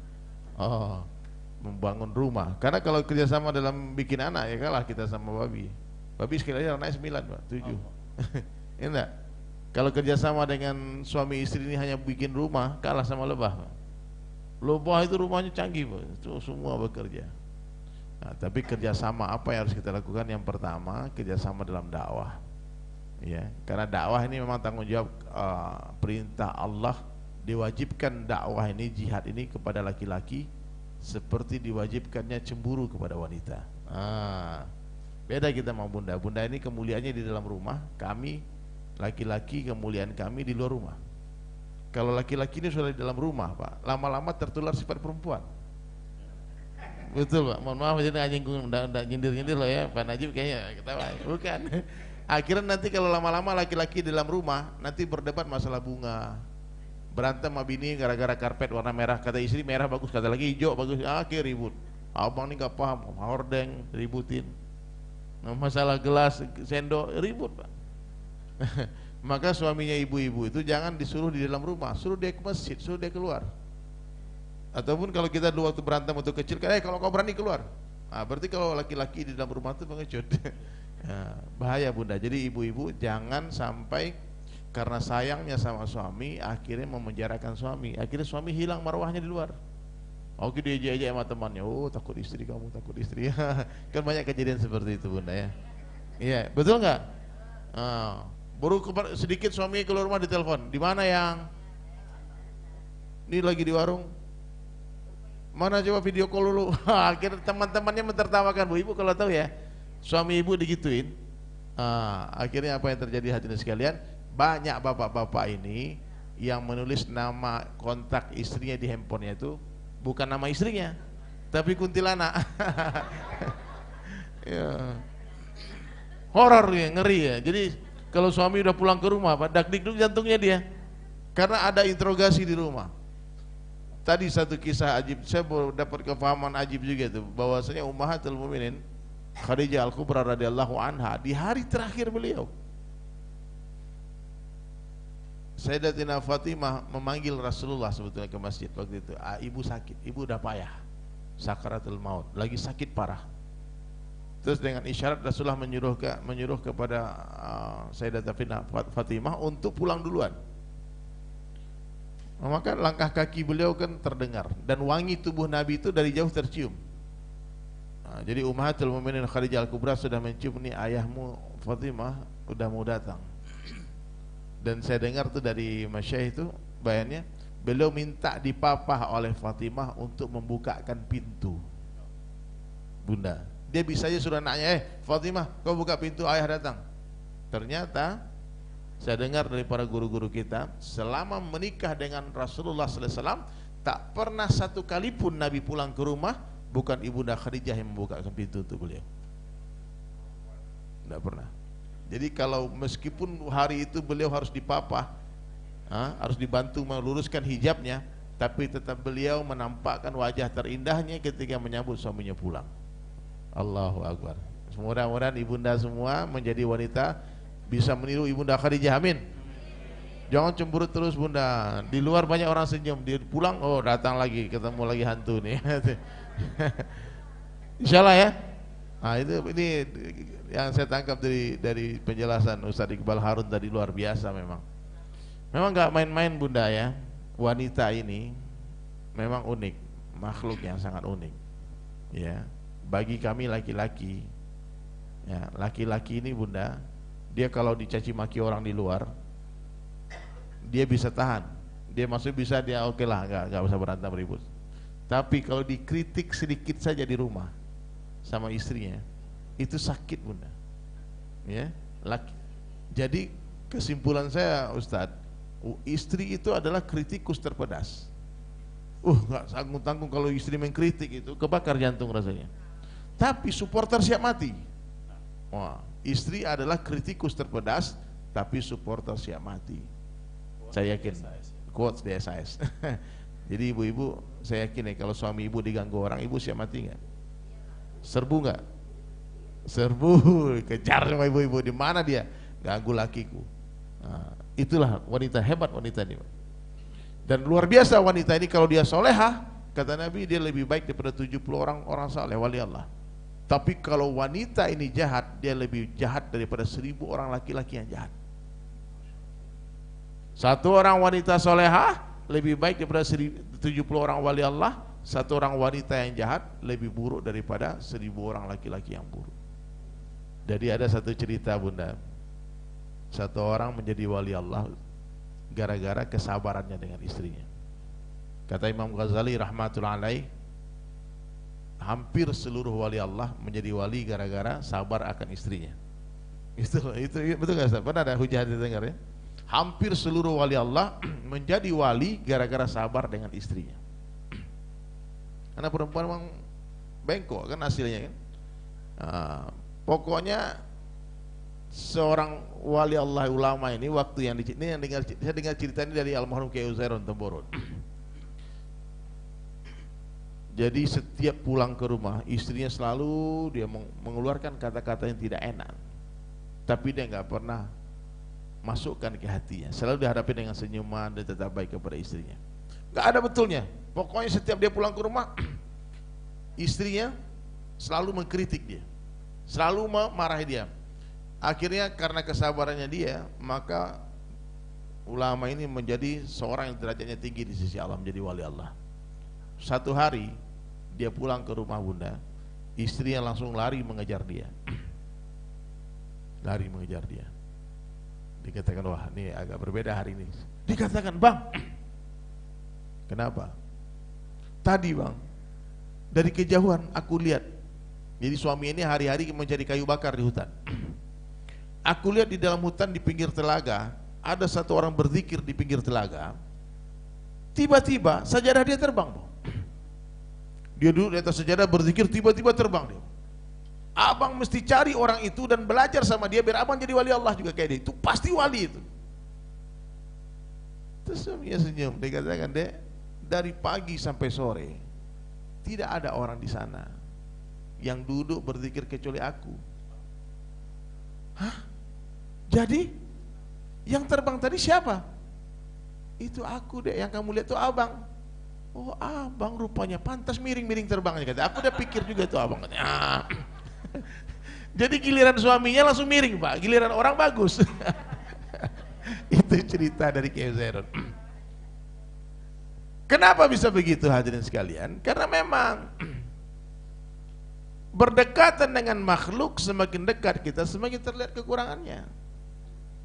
membangun rumah. Karena kalau kerjasama dalam bikin anak, ya kalah kita sama babi. Babi sekali aja anaknya 9, Pak, 7. Ya enggak? Kalau kerjasama dengan suami istri ini hanya bikin rumah, kalah sama lebah, Pak. Lebah itu rumahnya canggih, Pak. Itu semua bekerja. Tapi kerjasama apa yang harus kita lakukan? Yang pertama, kerjasama dalam dakwah. Ya, karena dakwah ini memang tanggung jawab perintah Allah. Diwajibkan dakwah ini, jihad ini kepada laki-laki, seperti diwajibkannya cemburu kepada wanita. Beda kita sama Bunda. Bunda ini kemuliaannya di dalam rumah, kami laki-laki kemuliaan kami di luar rumah. Kalau laki-laki ini sudah di dalam rumah, Pak, lama-lama tertular sifat perempuan. Betul, Pak. Mohon maaf jadi nggak nyindir-nyindir loh ya, Pak Najib kayaknya ketawa. Bukan. Akhirnya nanti kalau lama-lama laki-laki di dalam rumah nanti berdebat masalah bunga, berantem sama bini gara-gara karpet warna merah, kata istri merah bagus, kata lagi hijau bagus, akhir ribut. Abang ini nggak paham, hordeng ributin. Masalah gelas sendok ribut, Pak. Maka suaminya ibu-ibu itu jangan disuruh di dalam rumah, suruh dia ke masjid, suruh dia keluar. Ataupun kalau kita dulu waktu berantem waktu kecil, kalau kau berani keluar. Berarti kalau laki-laki di dalam rumah itu pengecut. Bahaya Bunda. Jadi ibu-ibu jangan sampai karena sayangnya sama suami akhirnya memenjarakan suami. Akhirnya suami hilang marwahnya di luar. Oke, dia ejek-ejek sama temannya. Oh, takut istri kamu, takut istri. Kan banyak kejadian seperti itu Bunda ya. Iya, betul nggak? Baru sedikit suami keluar rumah ditelepon. Di mana yang? Ini lagi di warung. Mana coba video call dulu. Akhirnya teman-temannya mentertawakan. Bu ibu kalau tahu ya, suami ibu digituin. Akhirnya apa yang terjadi hadirin sekalian? Banyak bapak-bapak ini yang menulis nama kontak istrinya di handphonenya itu bukan nama istrinya, tapi kuntilanak. Ya. Horor ya, ngeri ya. Jadi kalau suami udah pulang ke rumah, Pak, dak-dikduk jantungnya dia, karena ada interogasi di rumah. Tadi satu kisah ajib, saya dapat kefahaman ajib juga itu, bahwasanya Ummahatul Mukminin Khadijah Al-Kubra radhiyallahu anha di hari terakhir beliau, Sayyidatina Fatimah memanggil Rasulullah sebetulnya ke masjid waktu itu. Ibu sakit, ibu udah payah, sakaratul maut, lagi sakit parah. Terus dengan isyarat Rasulullah menyuruh kepada Sayyidatina Fatimah untuk pulang duluan. Maka langkah kaki beliau kan terdengar dan wangi tubuh Nabi itu dari jauh tercium. Jadi Ummahatul Mukminin Khadijah Al-Kubra sudah mencium, nih ayahmu Fatimah udah mau datang. Dan saya dengar tuh dari masyayikh itu bayannya, beliau minta dipapah oleh Fatimah untuk membukakan pintu. Bunda, dia bisa aja suruh anaknya, Fatimah kau buka pintu, ayah datang. Ternyata saya dengar dari para guru-guru kita, selama menikah dengan Rasulullah sallallahu alaihi wasallam tak pernah satu kali pun Nabi pulang ke rumah bukan Ibunda Khadijah yang membukakan pintu untuk beliau. Tidak pernah. Jadi kalau meskipun hari itu beliau harus dipapah, harus dibantu meluruskan hijabnya, tapi tetap beliau menampakkan wajah terindahnya ketika menyambut suaminya pulang. Allahu Akbar. Mudah-mudahan ibunda semua menjadi wanita bisa meniru Ibunda Khadijah, amin. Jangan cemberut terus Bunda. Di luar banyak orang senyum, di pulang oh datang lagi, ketemu lagi hantu nih. Insyaallah ya. Ini yang saya tangkap dari penjelasan Ustaz Iqbal Harun tadi, luar biasa memang. Memang enggak main-main Bunda ya. Wanita ini memang unik, makhluk yang sangat unik. Ya. Bagi kami laki-laki, ya, laki-laki ini Bunda, dia kalau dicaci maki orang di luar, dia bisa tahan. Dia masih bisa, dia oke lah, nggak usah berantem ribut. Tapi kalau dikritik sedikit saja di rumah sama istrinya, itu sakit bunda. Ya, laki. Jadi kesimpulan saya Ustadz, istri itu adalah kritikus terpedas. Nggak tanggung-tanggung kalau istri mengkritik itu kebakar jantung rasanya. Tapi supporter siap mati. Wah, istri adalah kritikus terpedas, tapi supporter siap mati. Saya yakin. Quotes di SAS. Jadi ibu-ibu, saya yakin ya kalau suami ibu diganggu orang, ibu siap mati nggak? Serbu nggak? Serbu, kejar sama ibu-ibu. Di mana dia? Ganggu lakiku. Nah, itulah wanita hebat, wanita ini. Dan luar biasa wanita ini, kalau dia solehah, kata Nabi, dia lebih baik daripada 70 orang soleh, wali Allah. Tapi kalau wanita ini jahat, dia lebih jahat daripada 1000 orang laki-laki yang jahat. Satu orang wanita solehah lebih baik daripada 70 orang wali Allah. Satu orang wanita yang jahat lebih buruk daripada 1000 orang laki-laki yang buruk. Jadi ada satu cerita bunda, satu orang menjadi wali Allah gara-gara kesabarannya dengan istrinya. Kata Imam Ghazali rahmatullahi alaih, hampir seluruh wali Allah menjadi wali gara-gara sabar akan istrinya. Itu betul nggak Ustaz? Pernah ada hujah didengar ya? Hampir seluruh wali Allah menjadi wali gara-gara sabar dengan istrinya. Karena perempuan memang bengkok kan hasilnya kan. Pokoknya seorang wali Allah ulama ini, waktu yang saya dengar cerita ini dari almarhum Kiai Uzairon Temborun. Jadi setiap pulang ke rumah, istrinya selalu dia mengeluarkan kata-kata yang tidak enak, tapi dia nggak pernah masukkan ke hatinya. Selalu dihadapi dengan senyuman dan tetap baik kepada istrinya. Nggak ada betulnya. Pokoknya setiap dia pulang ke rumah, istrinya selalu mengkritik dia, selalu memarahi dia. Akhirnya karena kesabarannya dia, maka ulama ini menjadi seorang yang derajatnya tinggi di sisi Allah, menjadi wali Allah. Satu hari dia pulang ke rumah bunda, istrinya langsung lari mengejar dia. Lari mengejar dia. Dikatakan, wah ini agak berbeda hari ini. Dikatakan, bang, kenapa? Tadi bang, dari kejauhan aku lihat. Jadi suami ini hari-hari mencari kayu bakar di hutan. Aku lihat di dalam hutan di pinggir telaga ada satu orang berzikir di pinggir telaga. Tiba-tiba sajadah dia terbang bang. Dia duduk di atas sajadah berzikir, tiba-tiba terbang dia. Abang mesti cari orang itu dan belajar sama dia biar abang jadi wali Allah juga kayak dia. Itu pasti wali itu. Terus suaminya senyum, dia katakan, dek, dari pagi sampai sore tidak ada orang di sana yang duduk berzikir kecuali aku. Hah? Jadi yang terbang tadi siapa? Itu aku dek, yang kamu lihat itu abang. Oh abang rupanya, pantas miring-miring terbangnya. Kata aku udah pikir juga itu abang. Katanya. Jadi giliran suaminya langsung miring pak, giliran orang bagus. Itu cerita dari Kiai Uzairon. Kenapa bisa begitu hadirin sekalian? Karena memang berdekatan dengan makhluk, semakin dekat kita semakin terlihat kekurangannya.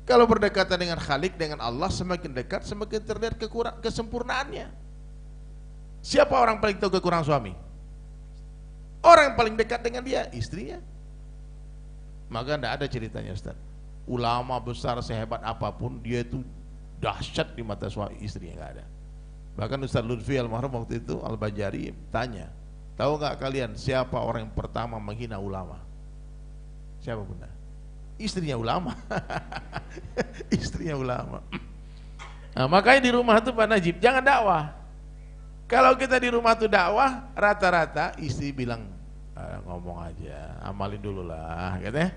Kalau berdekatan dengan Khalik, dengan Allah, semakin dekat semakin terlihat kesempurnaannya. Siapa orang paling tahu kekurangan suami? Orang yang paling dekat dengan dia, istrinya. Maka tidak ada ceritanya Ustaz, ulama besar sehebat apapun dia itu dahsyat di mata suami istrinya, nggak ada. Bahkan Ustaz Lutfi almarhum waktu itu Al-Bajari tanya, tahu nggak kalian siapa orang yang pertama menghina ulama? Siapa bunda? Istrinya ulama. Istrinya ulama. Nah, makanya di rumah itu Pak Najib jangan dakwah. Kalau kita di rumah tuh dakwah, rata-rata istri bilang, ngomong aja, amalin dulu lah, katanya.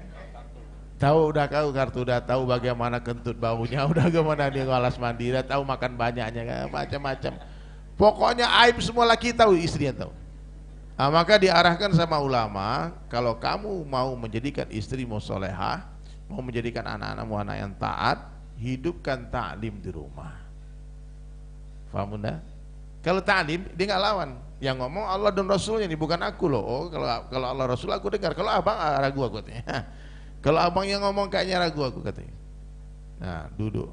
Tahu udah kartu, udah tahu bagaimana kentut baunya, udah bagaimana dia ngalas mandi, udah tahu makan banyaknya, macam-macam. Pokoknya aib semua laki tahu, istrinya tahu. Nah, maka diarahkan sama ulama, kalau kamu mau menjadikan istrimu solehah, mau menjadikan anak-anakmu anak yang taat, hidupkan ta'lim di rumah. Paham bunda? Kalau ta'lim dia nggak lawan, yang ngomong Allah dan Rasulnya nih, bukan aku loh. Oh, kalau Allah Rasul aku dengar, kalau abang ragu aku katanya. Kalau abang yang ngomong kayaknya ragu aku katanya. Nah, duduk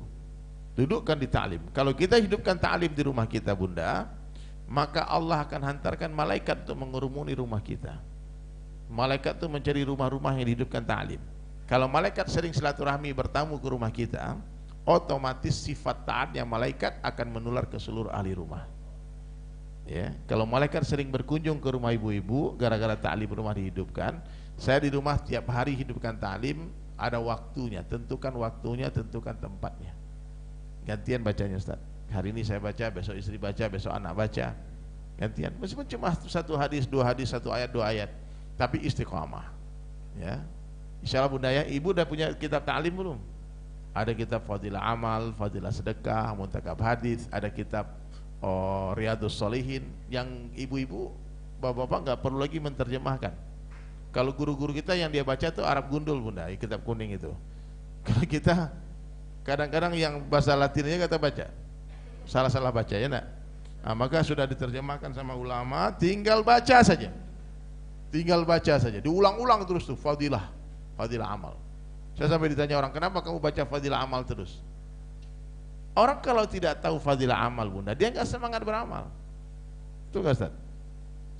Dudukkan di ta'lim. Kalau kita hidupkan ta'lim di rumah kita, Bunda, maka Allah akan hantarkan malaikat untuk mengurumuni rumah kita. Malaikat itu mencari rumah-rumah yang dihidupkan ta'lim. Kalau malaikat sering silaturahmi bertamu ke rumah kita, otomatis sifat taatnya malaikat akan menular ke seluruh ahli rumah. Ya, kalau malaikat sering berkunjung ke rumah ibu-ibu gara-gara ta'lim rumah dihidupkan, saya di rumah tiap hari hidupkan ta'lim, ada waktunya, tentukan waktunya, tentukan tempatnya. Gantian bacanya, Ustaz. Hari ini saya baca, besok istri baca, besok anak baca. Gantian. Meskipun cuma satu hadis, dua hadis, satu ayat, dua ayat, tapi istiqamah. Ya. Insyaallah Bunda ya, ibu udah punya kitab ta'lim belum? Ada kitab Fadilah Amal, Fadilah Sedekah, Muntakab Hadis, ada kitab Riyadhus Shalihin yang ibu-ibu, bapak-bapak nggak perlu lagi menterjemahkan. Kalau guru-guru kita yang dia baca tuh Arab gundul, Bunda, kitab kuning itu. Kalau kita kadang-kadang yang bahasa Latinnya kita baca salah-salah baca ya nak. Nah, maka sudah diterjemahkan sama ulama, tinggal baca saja. Tinggal baca saja, diulang-ulang terus tuh Fadilah Amal. Saya sampai ditanya orang, kenapa kamu baca Fadilah Amal terus? Orang kalau tidak tahu Fadilah Amal, Bunda, dia nggak semangat beramal. Itu nggak, Ustaz?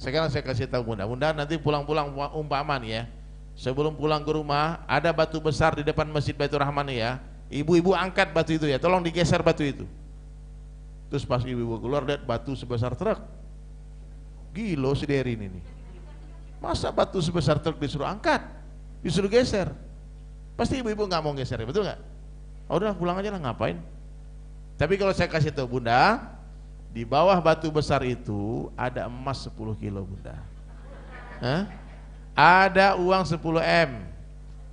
Sekarang saya kasih tahu Bunda, nanti pulang-pulang umpama nih ya, sebelum pulang ke rumah ada batu besar di depan Masjid Baitur Rahman ya, ibu-ibu angkat batu itu ya, tolong digeser batu itu. Terus pas ibu-ibu keluar lihat batu sebesar truk, gilo si Derin ini, masa batu sebesar truk disuruh angkat, disuruh geser? Pasti ibu-ibu nggak mau geser, betul nggak? Oh, udah pulang aja lah, ngapain? Tapi kalau saya kasih tahu Bunda, di bawah batu besar itu ada emas 10 kilo, Bunda. Hah? Ada uang 10 M.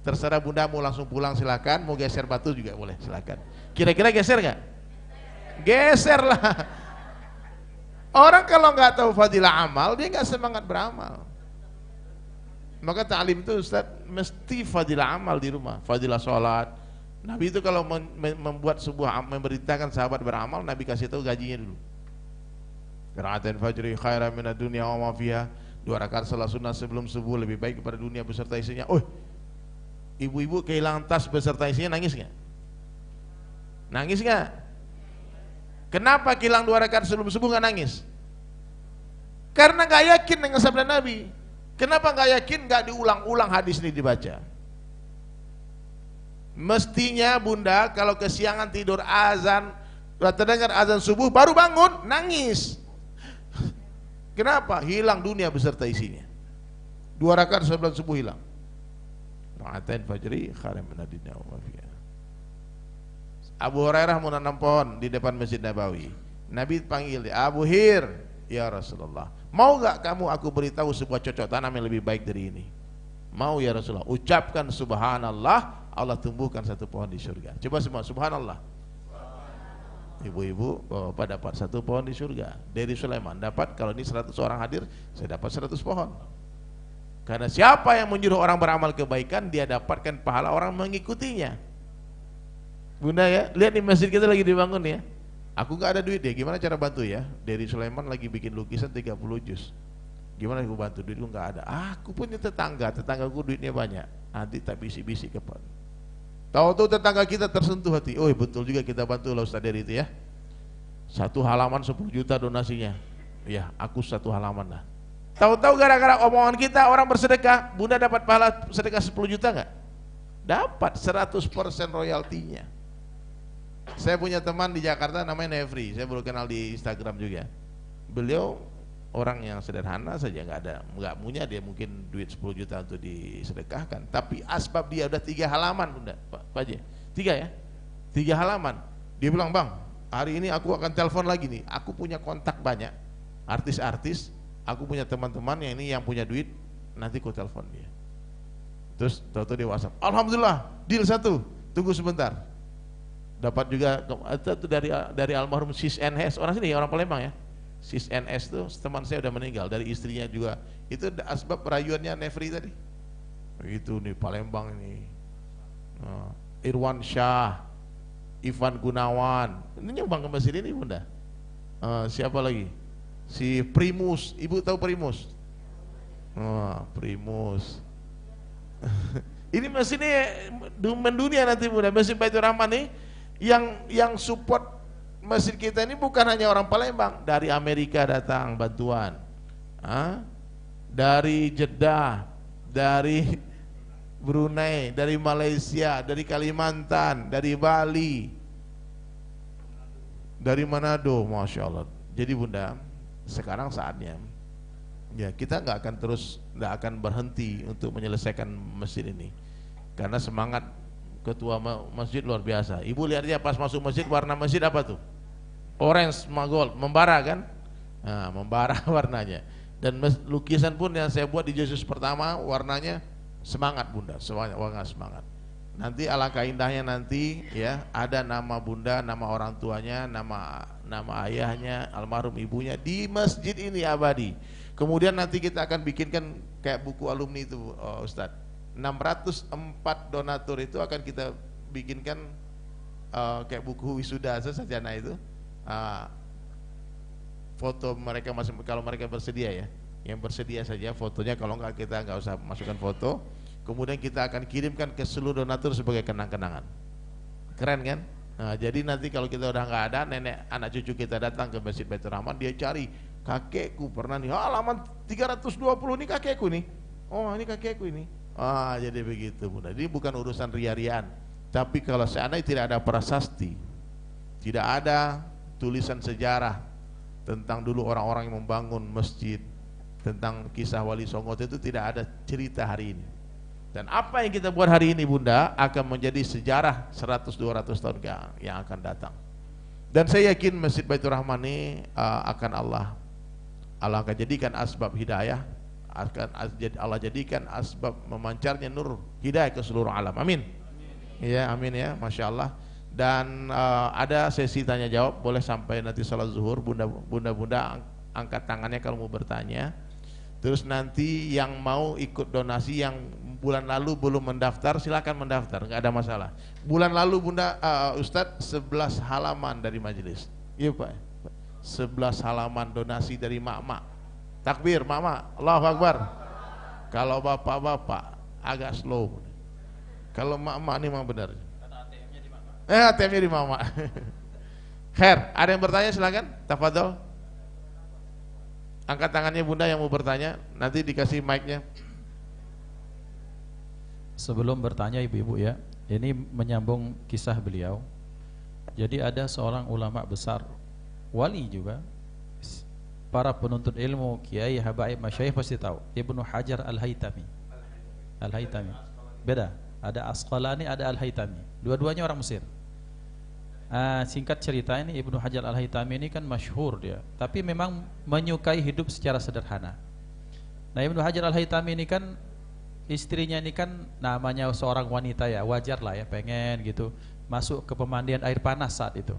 Terserah Bunda mau langsung pulang silakan, mau geser batu juga boleh, silakan. Kira-kira geser nggak? Geser lah. Orang kalau nggak tahu Fadilah Amal, dia nggak semangat beramal. Maka ta'lim itu Ustaz mesti Fadilah Amal di rumah, Fadilah sholat. Nabi itu kalau membuat sebuah, memberitakan sahabat beramal, Nabi kasih tahu gajinya dulu. Rakaatain fajri khairan minad dunya wa ma fiha. 2 rakaat salat sunnah sebelum subuh lebih baik daripada dunia beserta isinya. Oh, ibu-ibu kehilangan tas beserta isinya, nangis nggak? Nangis nggak? Kenapa kehilangan 2 rakaat sebelum subuh nggak nangis? Karena nggak yakin dengan sabda Nabi. Kenapa nggak yakin? Nggak diulang-ulang hadis ini dibaca. Mestinya Bunda kalau kesiangan tidur azan, terdengar azan subuh baru bangun, nangis. Kenapa? Hilang dunia beserta isinya. 2 rakaat sebelum subuh hilang. Rakaatain fajri khairan minad dunya wa ma fiha. Abu Hurairah mau nanam pohon di depan Masjid Nabawi. Nabi panggil dia, Abu Hir, ya Rasulullah, mau gak kamu aku beritahu sebuah cocok tanam yang lebih baik dari ini? Mau ya Rasulullah. Ucapkan subhanallah, Allah tumbuhkan satu pohon di surga. Coba semua subhanallah. Ibu-ibu, bapak dapat satu pohon di surga. Dari Sulaiman dapat, kalau ini 100 orang hadir, saya dapat 100 pohon. Karena siapa yang menyuruh orang beramal kebaikan, dia dapatkan pahala orang mengikutinya. Bunda ya, lihat di masjid kita lagi dibangun ya. Aku gak ada duit ya, gimana cara bantu ya? Dari Sulaiman lagi bikin lukisan 30 juz. Gimana aku bantu? Duitku gak ada. Aku punya tetanggaku duitnya banyak. Nanti tak bisik-bisik ke Pak. Tahu-tahu tetangga kita tersentuh hati. Oh betul juga kita bantu lah Ustaz dari itu ya. 1 halaman 10 juta donasinya. Ya, aku 1 halaman lah. Tahu-tahu gara-gara omongan kita orang bersedekah, Bunda dapat pahala sedekah 10 juta enggak? Dapat 100% royaltinya. Saya punya teman di Jakarta namanya Nefri, saya baru kenal di Instagram juga. Beliau orang yang sederhana saja, nggak punya dia mungkin duit 10 juta untuk disedekahkan, tapi asbab dia udah 3 halaman Bunda, Pak Haji, 3 ya, 3 halaman. Dia bilang, Bang, hari ini aku akan telepon lagi nih, aku punya kontak banyak artis-artis, aku punya teman-teman yang ini yang punya duit, nanti aku telepon dia. Terus tahu-tahu dia WhatsApp, Alhamdulillah, deal 1, tunggu sebentar. Dapat juga itu dari almarhum Sis NS, orang sini, orang Palembang ya. Sis NS tuh teman saya udah meninggal, dari istrinya juga. Itu asbab rayuannya Nefri tadi. Itu nih Palembang ini. Irwan Syah, Ivan Gunawan. Ini nyumbang ke masjid ini Bunda. Siapa lagi? Si Primus, Ibu tahu Primus? Primus. Ini masjid ini mendunia nanti Bunda. Masjid Baitur Rahman nih, Yang support masjid kita ini bukan hanya orang Palembang, dari Amerika datang bantuan, dari Jeddah, dari Brunei, dari Malaysia, dari Kalimantan, dari Bali, dari Manado, Masya Allah. Jadi Bunda, sekarang saatnya ya kita nggak akan berhenti untuk menyelesaikan masjid ini, karena semangat ketua masjid luar biasa. Ibu lihat aja pas masuk masjid, warna masjid apa tuh? Orange sama gold, membara kan? Nah, membara warnanya. Dan lukisan pun yang saya buat di Yesus pertama warnanya semangat Bunda, warna semangat. Nanti alangkah indahnya nanti ya, ada nama Bunda, nama orang tuanya, nama ayahnya, almarhum ibunya di masjid ini abadi. Kemudian nanti kita akan bikinkan kayak buku alumni itu, Ustadz. 604 donatur itu akan kita bikinkan kayak buku wisuda sesajana itu, foto mereka masing, kalau mereka bersedia ya, yang bersedia saja fotonya, kalau enggak kita enggak usah masukkan foto. Kemudian kita akan kirimkan ke seluruh donatur sebagai kenang-kenangan. Keren kan? Nah, jadi nanti kalau kita udah nggak ada, nenek anak cucu kita datang ke Masjid Baitur Rahman, dia cari kakekku pernah nih, halaman 320 ini kakekku nih. Oh, ini kakekku ini. Jadi begitu Bunda. Jadi bukan urusan ria-riaan. Tapi kalau seandainya tidak ada prasasti, tidak ada tulisan sejarah tentang dulu orang-orang yang membangun masjid, tentang kisah Wali Songo itu tidak ada cerita hari ini. Dan apa yang kita buat hari ini Bunda akan menjadi sejarah 100-200 tahun yang akan datang. Dan saya yakin Masjid Baitur Rahman ini akan Allah akan jadikan asbab hidayah, akan Allah jadikan asbab memancarnya nur hidayah ke seluruh alam. Amin. Ya, amin ya, Masya Allah. Dan ada sesi tanya jawab, boleh sampai nanti salat zuhur. Bunda angkat tangannya kalau mau bertanya. Terus nanti yang mau ikut donasi, yang bulan lalu belum mendaftar, silakan mendaftar, nggak ada masalah. Bulan lalu Bunda, Ustadz 11 halaman dari majelis. Iya Pak, 11 halaman donasi dari mak-mak. Takbir mak-mak, Allahu Akbar. Kalau bapak-bapak agak slow. Kalau mak-mak ini memang benar. ATM-nya di mak-mak. Khair, ada yang bertanya silakan, tafadhol. Angkat tangannya Bunda yang mau bertanya, nanti dikasih mic-nya. Sebelum bertanya ibu-ibu ya, ini menyambung kisah beliau. Jadi ada seorang ulama besar, wali juga, para penuntut ilmu, kiai, habaib, masyayikh pasti tahu, Ibnu Hajar Al-Haytami. Al-Haytami. Beda, ada Asqalani, ada Al-Haytami. Dua-duanya orang Mesir. Singkat cerita, ini Ibnu Hajar Al-Haytami ini kan masyhur dia, tapi memang menyukai hidup secara sederhana. Nah, Ibnu Hajar Al-Haytami ini kan istrinya ini kan namanya seorang wanita ya, wajar lah ya, pengen gitu masuk ke pemandian air panas saat itu.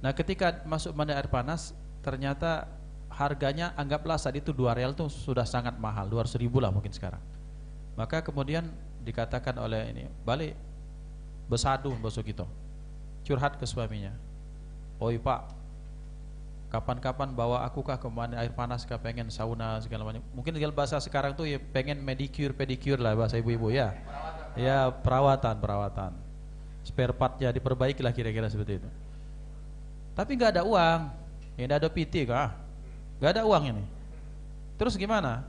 Nah, ketika masuk pemandian air panas, ternyata harganya anggaplah saat itu 2 real tuh sudah sangat mahal, 200 ribu lah mungkin sekarang. Maka kemudian dikatakan oleh ini, balik besadu bosok gitu, curhat ke suaminya, oi pak, kapan-kapan bawa aku kah ke mana air panas kah, pengen sauna segala macam. Mungkin tinggal bahasa sekarang tuh ya pengen medicure pedicure lah bahasa ibu-ibu ya. Ya perawatan. Spare partnya diperbaiki lah kira-kira seperti itu. Tapi nggak ada uang, ini ada PT kah? Nggak ada uang ini. Terus gimana?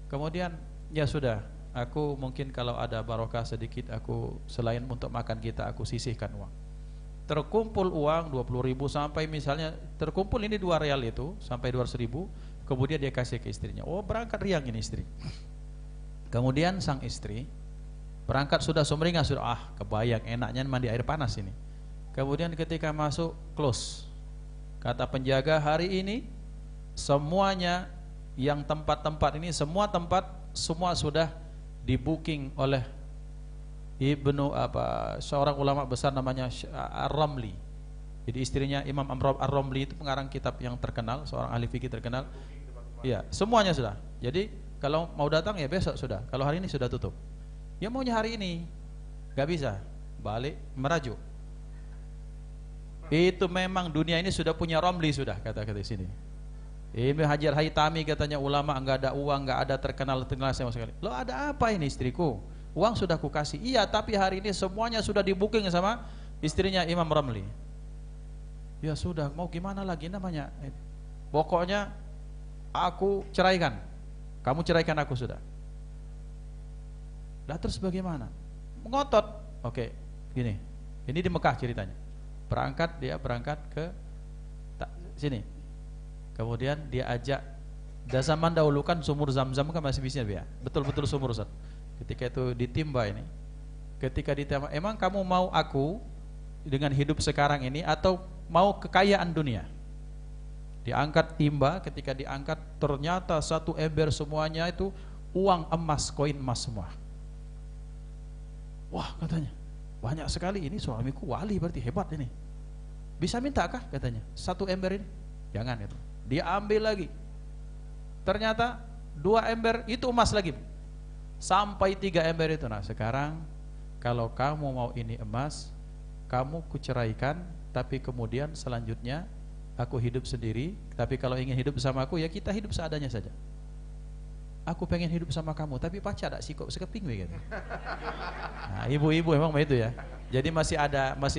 Kemudian ya sudah, aku mungkin kalau ada barokah sedikit, aku selain untuk makan kita, aku sisihkan uang. Terkumpul uang 20 ribu sampai misalnya terkumpul ini 2 real itu sampai 200 ribu, kemudian dia kasih ke istrinya. Oh, berangkat riang ini istri. Kemudian sang istri berangkat sudah sumringah, sudah kebayang enaknya mandi air panas ini. Kemudian ketika masuk close, kata penjaga, hari ini semuanya yang tempat-tempat ini, semua tempat semua sudah di-booking oleh seorang ulama besar namanya Ar-Ramli. Jadi istrinya Imam Ar-Ramli itu pengarang kitab yang terkenal, seorang ahli fikih terkenal. Iya, semuanya sudah. Jadi kalau mau datang ya besok sudah. Kalau hari ini sudah tutup. Ya maunya hari ini, nggak bisa. Balik merajuk. Itu memang dunia ini sudah punya Ramli sudah, kata-kata di sini. Ibnu Hajar Haytami katanya ulama, enggak ada uang, enggak ada terkenal sama sekali. Lo ada apa ini istriku? Uang sudah kukasih. Iya, tapi hari ini semuanya sudah di booking sama istrinya Imam Ramli. Ya sudah, mau gimana lagi namanya? Pokoknya aku ceraikan. Kamu ceraikan aku sudah. Lah terus bagaimana? Ngotot. Oke, gini. Ini di Mekah ceritanya. Dia berangkat ke sini. Kemudian dia ajak, zaman dahulu kan sumur Zam-Zam kan masih bisa ya. Betul-betul sumur Ustaz. Ketika itu ditimba ini. Ketika ditimba, emang kamu mau aku dengan hidup sekarang ini atau mau kekayaan dunia? Diangkat timba, ketika diangkat ternyata satu ember semuanya itu uang emas, koin emas semua. Wah, katanya, banyak sekali ini, suamiku wali berarti hebat ini. Bisa minta kah katanya satu ember ini? Jangan itu. Dia ambil lagi. Ternyata 2 ember itu emas lagi. Sampai 3 ember itu. Nah, sekarang kalau kamu mau ini emas, kamu kuceraikan, tapi kemudian selanjutnya aku hidup sendiri. Tapi kalau ingin hidup bersama aku, ya kita hidup seadanya saja. Aku pengen hidup sama kamu, tapi pacar tak sikok sekeping gitu. Nah, ibu-ibu memang begitu ya. Jadi masih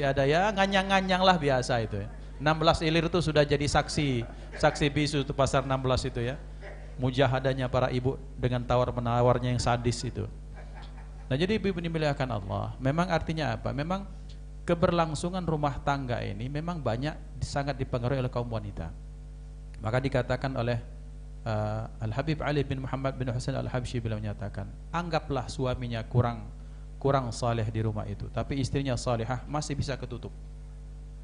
ada ya nganyang-nganyang lah biasa itu ya. 16 ilir itu sudah jadi saksi bisu itu pasar 16 itu ya. Mujahadanya para ibu dengan tawar-menawarnya yang sadis itu. Nah, jadi ibu dimuliakan Allah. Memang artinya apa? Memang keberlangsungan rumah tangga ini memang banyak sangat dipengaruhi oleh kaum wanita. Maka dikatakan oleh Al-Habib Ali bin Muhammad bin Husain Al-Habsyi beliau menyatakan, anggaplah suaminya kurang saleh di rumah itu, tapi istrinya salihah, masih bisa ketutup.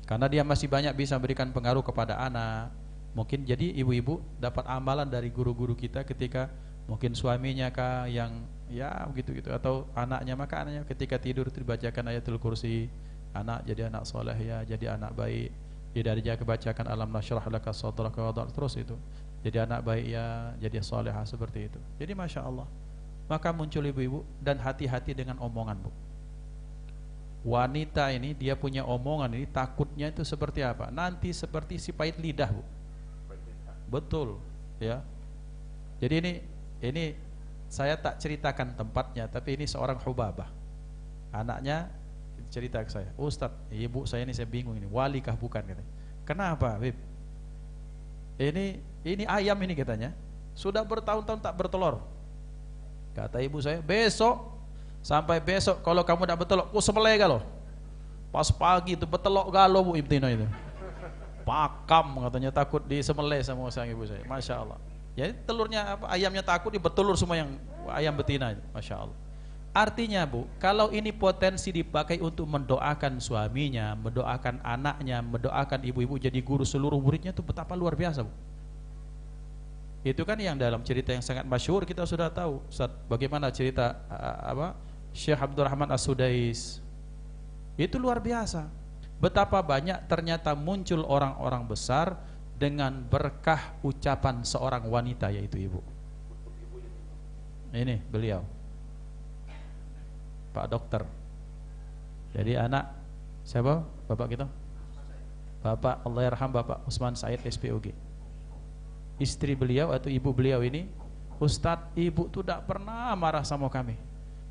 Karena dia masih banyak bisa memberikan pengaruh kepada anak. Mungkin jadi ibu-ibu dapat amalan dari guru-guru kita ketika mungkin suaminya kah yang ya begitu-gitu, atau anaknya, maka anaknya ketika tidur dibacakan ayatul kursi, anak jadi anak soleh ya, jadi anak baik. Dari dia kebacakan alam nasyrah laka sadraka wa terus itu. Jadi anak baik ya, jadi solehah seperti itu. Jadi masya Allah. Maka muncul ibu-ibu, dan hati-hati dengan omongan, Bu. Wanita ini dia punya omongan ini, takutnya itu seperti apa? Nanti seperti si pahit lidah, Bu. Betul, ya. Jadi ini saya tak ceritakan tempatnya, tapi ini seorang Hubabah. Anaknya cerita ke saya, Ustadz, ibu saya ini saya bingung ini, wali kah bukan katanya. Kenapa, Bib? Ini ayam ini katanya sudah bertahun-tahun tak bertelur. Kata ibu saya, sampai besok kalau kamu tidak bertelur, aku sembelih galo. Pas pagi itu bertelur galo, Bu Ibtino itu. Pakam katanya, takut disembelih sama sang ibu saya. Masya Allah. Jadi telurnya apa? Ayamnya takut bertelur semua yang ayam betina. Masya Allah. Artinya, Bu, kalau ini potensi dipakai untuk mendoakan suaminya, mendoakan anaknya, mendoakan ibu-ibu jadi guru seluruh muridnya, itu betapa luar biasa, Bu. Itu kan yang dalam cerita yang sangat masyhur kita sudah tahu. Ustaz, bagaimana cerita Syekh Abdurrahman As-Sudais. Itu luar biasa. Betapa banyak ternyata muncul orang-orang besar dengan berkah ucapan seorang wanita, yaitu ibu. Ini beliau, Pak Dokter. Jadi anak siapa? Bapak kita? Bapak Allahyarham Bapak Usman Said SPOG. Istri beliau atau ibu beliau ini, Ustadz, ibu tuh tidak pernah marah sama kami.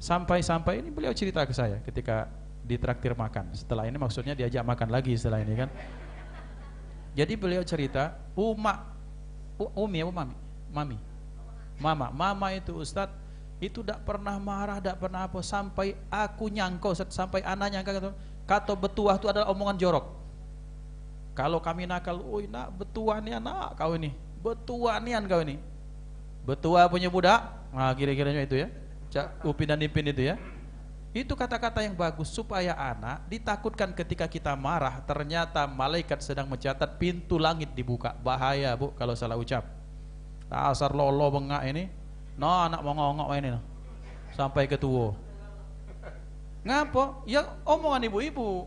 Sampai-sampai ini beliau cerita ke saya ketika ditraktir makan. Setelah ini maksudnya diajak makan lagi setelah ini kan. Jadi beliau cerita, Mama itu Ustadz, itu tidak pernah marah, tidak pernah apa, sampai aku nyangkau, sampai anak nyangka kata betuah itu adalah omongan jorok. Kalau kami nakal, nak betuah nih anak kau ini, betuah nian kau ini, betuah punya budak. Nah kira-kiranya itu ya, Upin dan Ipin itu ya. Itu kata-kata yang bagus supaya anak ditakutkan ketika kita marah. Ternyata malaikat sedang mencatat, pintu langit dibuka. Bahaya, Bu, kalau salah ucap. Asar lolo bengak ini, no anak mongok ini no. Sampai ke tua. Ngapo? Ya omongan ibu-ibu.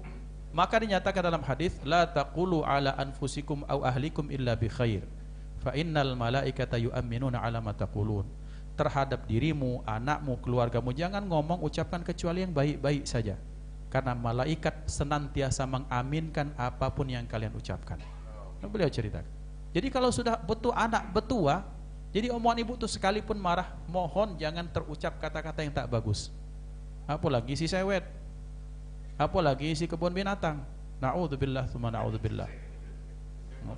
Maka dinyatakan dalam hadis, la taqulu ala anfusikum au ahlikum illa bi khair. Fa innal malaikata yu'minuna ala ma taqulun. Terhadap dirimu, anakmu, keluargamu, jangan ngomong ucapkan kecuali yang baik-baik saja. Karena malaikat senantiasa mengaminkan apapun yang kalian ucapkan. Nah, beliau ceritakan. Jadi kalau sudah anak betua, jadi omongan ibu itu sekalipun marah, mohon jangan terucap kata-kata yang tak bagus. Apalagi si sewet. apalagi isi kebun binatang. Na'udzubillah tsumma na'udzubillah.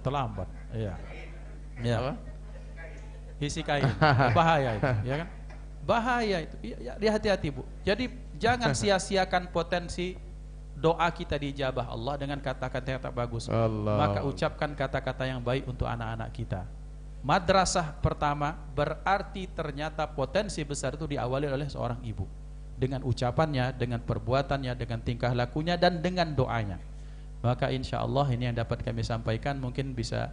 Terlambat. Iya. Ya. Apa? Isi kain. Bahaya itu, ya kan? Bahaya itu. Ya, hati-hati, Bu. Jadi jangan sia-siakan potensi doa kita diijabah Allah dengan kata-kata yang tak bagus. Allah. Maka ucapkan kata-kata yang baik untuk anak-anak kita. Madrasah pertama berarti ternyata potensi besar itu diawali oleh seorang ibu, dengan ucapannya, dengan perbuatannya, dengan tingkah lakunya, dan dengan doanya. Maka insya Allah ini yang dapat kami sampaikan. Mungkin bisa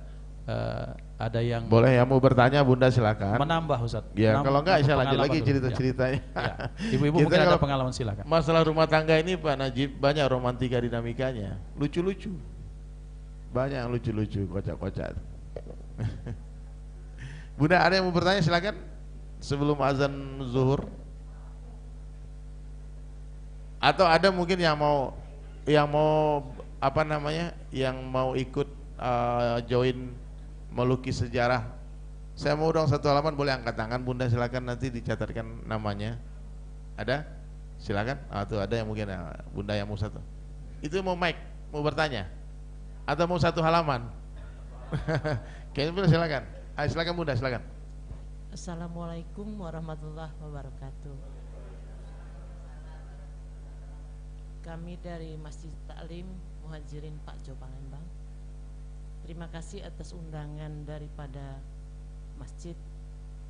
ada yang boleh ya mau bertanya, Bunda silakan. Menambah, Ustaz. Ya, kalau enggak saya lanjut lagi dulu. cerita-ceritanya. Ya. Ibu-ibu Kita mungkin ada kalau pengalaman, silakan. Masalah rumah tangga ini Pak Najib banyak romantika dinamikanya, lucu-lucu. Banyak yang lucu-lucu, kocak-kocak. Bunda ada yang mau bertanya silakan sebelum azan zuhur. Atau ada mungkin yang mau apa namanya, yang mau ikut join melukis sejarah. Saya mau dong 1 halaman, boleh angkat tangan Bunda silakan, nanti dicatatkan namanya. Ada? Silakan. Tuh ada yang mungkin Bunda yang mau 1. Itu mau mic, mau bertanya. Atau mau 1 halaman? Kayaknya Bunda silakan. Ayo silakan Bunda, silakan. Assalamualaikum warahmatullahi wabarakatuh. Kami dari Masjid Taklim Muhajirin Pak Jo Palembang. Terima kasih atas undangan daripada Masjid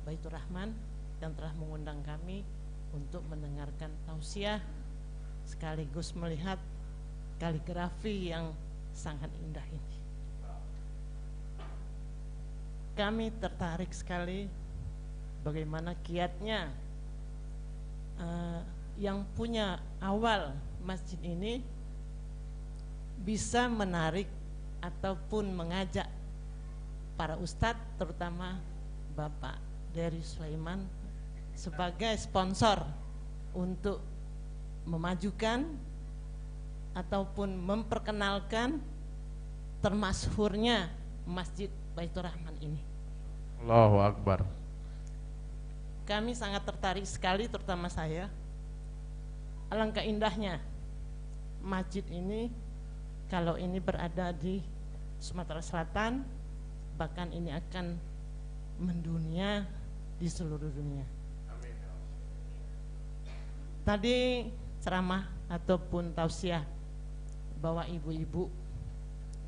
Baitur Rahman yang telah mengundang kami untuk mendengarkan tausiah sekaligus melihat kaligrafi yang sangat indah ini. Kami tertarik sekali bagaimana kiatnya yang punya awal masjid ini bisa menarik ataupun mengajak para ustadz, terutama Bapak Dery Sulaiman sebagai sponsor untuk memajukan ataupun memperkenalkan termasyhurnya Masjid Baitur Rahman ini. Allahu Akbar. Kami sangat tertarik sekali, terutama saya. Alangkah indahnya masjid ini kalau ini berada di Sumatera Selatan, bahkan ini akan mendunia di seluruh dunia. Amin. Tadi ceramah ataupun tausiah bahwa ibu-ibu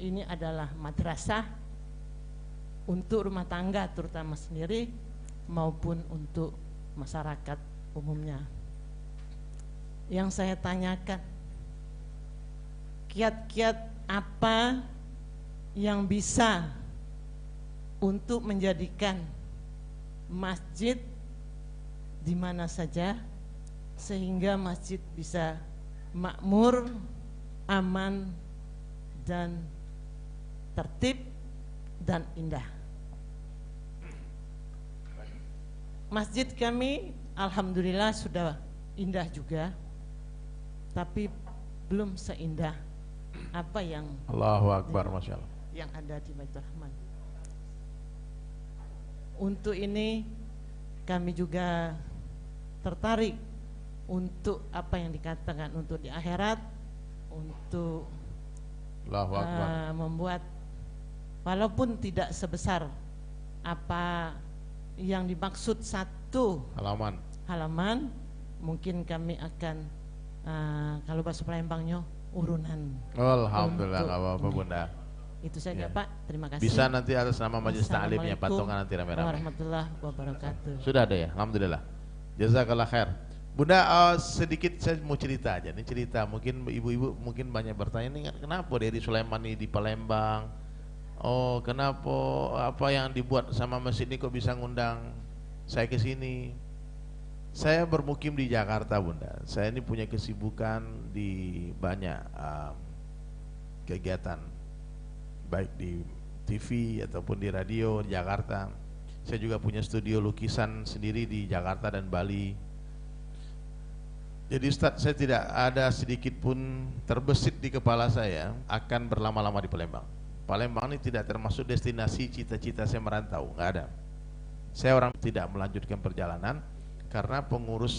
ini adalah madrasah untuk rumah tangga terutama sendiri maupun untuk masyarakat umumnya. Yang saya tanyakan, kiat-kiat apa yang bisa untuk menjadikan masjid di mana saja sehingga masjid bisa makmur, aman, dan tertib dan indah. Masjid kami alhamdulillah sudah indah juga, tapi belum seindah apa yang Allahu Akbar, Masya Allah, yang ada di Baitur Rahman. Untuk ini kami juga tertarik untuk apa yang dikatakan untuk di akhirat, untuk Allahu Akbar. Membuat walaupun tidak sebesar apa yang dimaksud 1 halaman, mungkin kami akan kalau bahasa Palembangnya urunan. Alhamdulillah, nggak apa-apa Bunda. Itu saja Ya. Pak, terima kasih. Bisa nanti atas nama Majelis Ta'limnya Assalamualaikum patungan nanti rame-rame. warahmatullahi wabarakatuh. Sudah ada ya, alhamdulillah. Jazakallah khair. Bunda, sedikit saya mau cerita aja. Ini cerita, mungkin ibu-ibu mungkin banyak bertanya nih, kenapa Dery Sulaiman ini di Palembang? Oh, kenapa apa yang dibuat sama masjid ini kok bisa ngundang saya ke sini? Saya bermukim di Jakarta, Bunda. Saya ini punya kesibukan di banyak kegiatan, baik di TV ataupun di radio di Jakarta. Saya juga punya studio lukisan sendiri di Jakarta dan Bali. Jadi Ustadz, saya tidak ada sedikit pun terbesit di kepala saya akan berlama-lama di Palembang. Palembang ini tidak termasuk destinasi cita-cita saya merantau, nggak ada. Saya orang tidak melanjutkan perjalanan karena pengurus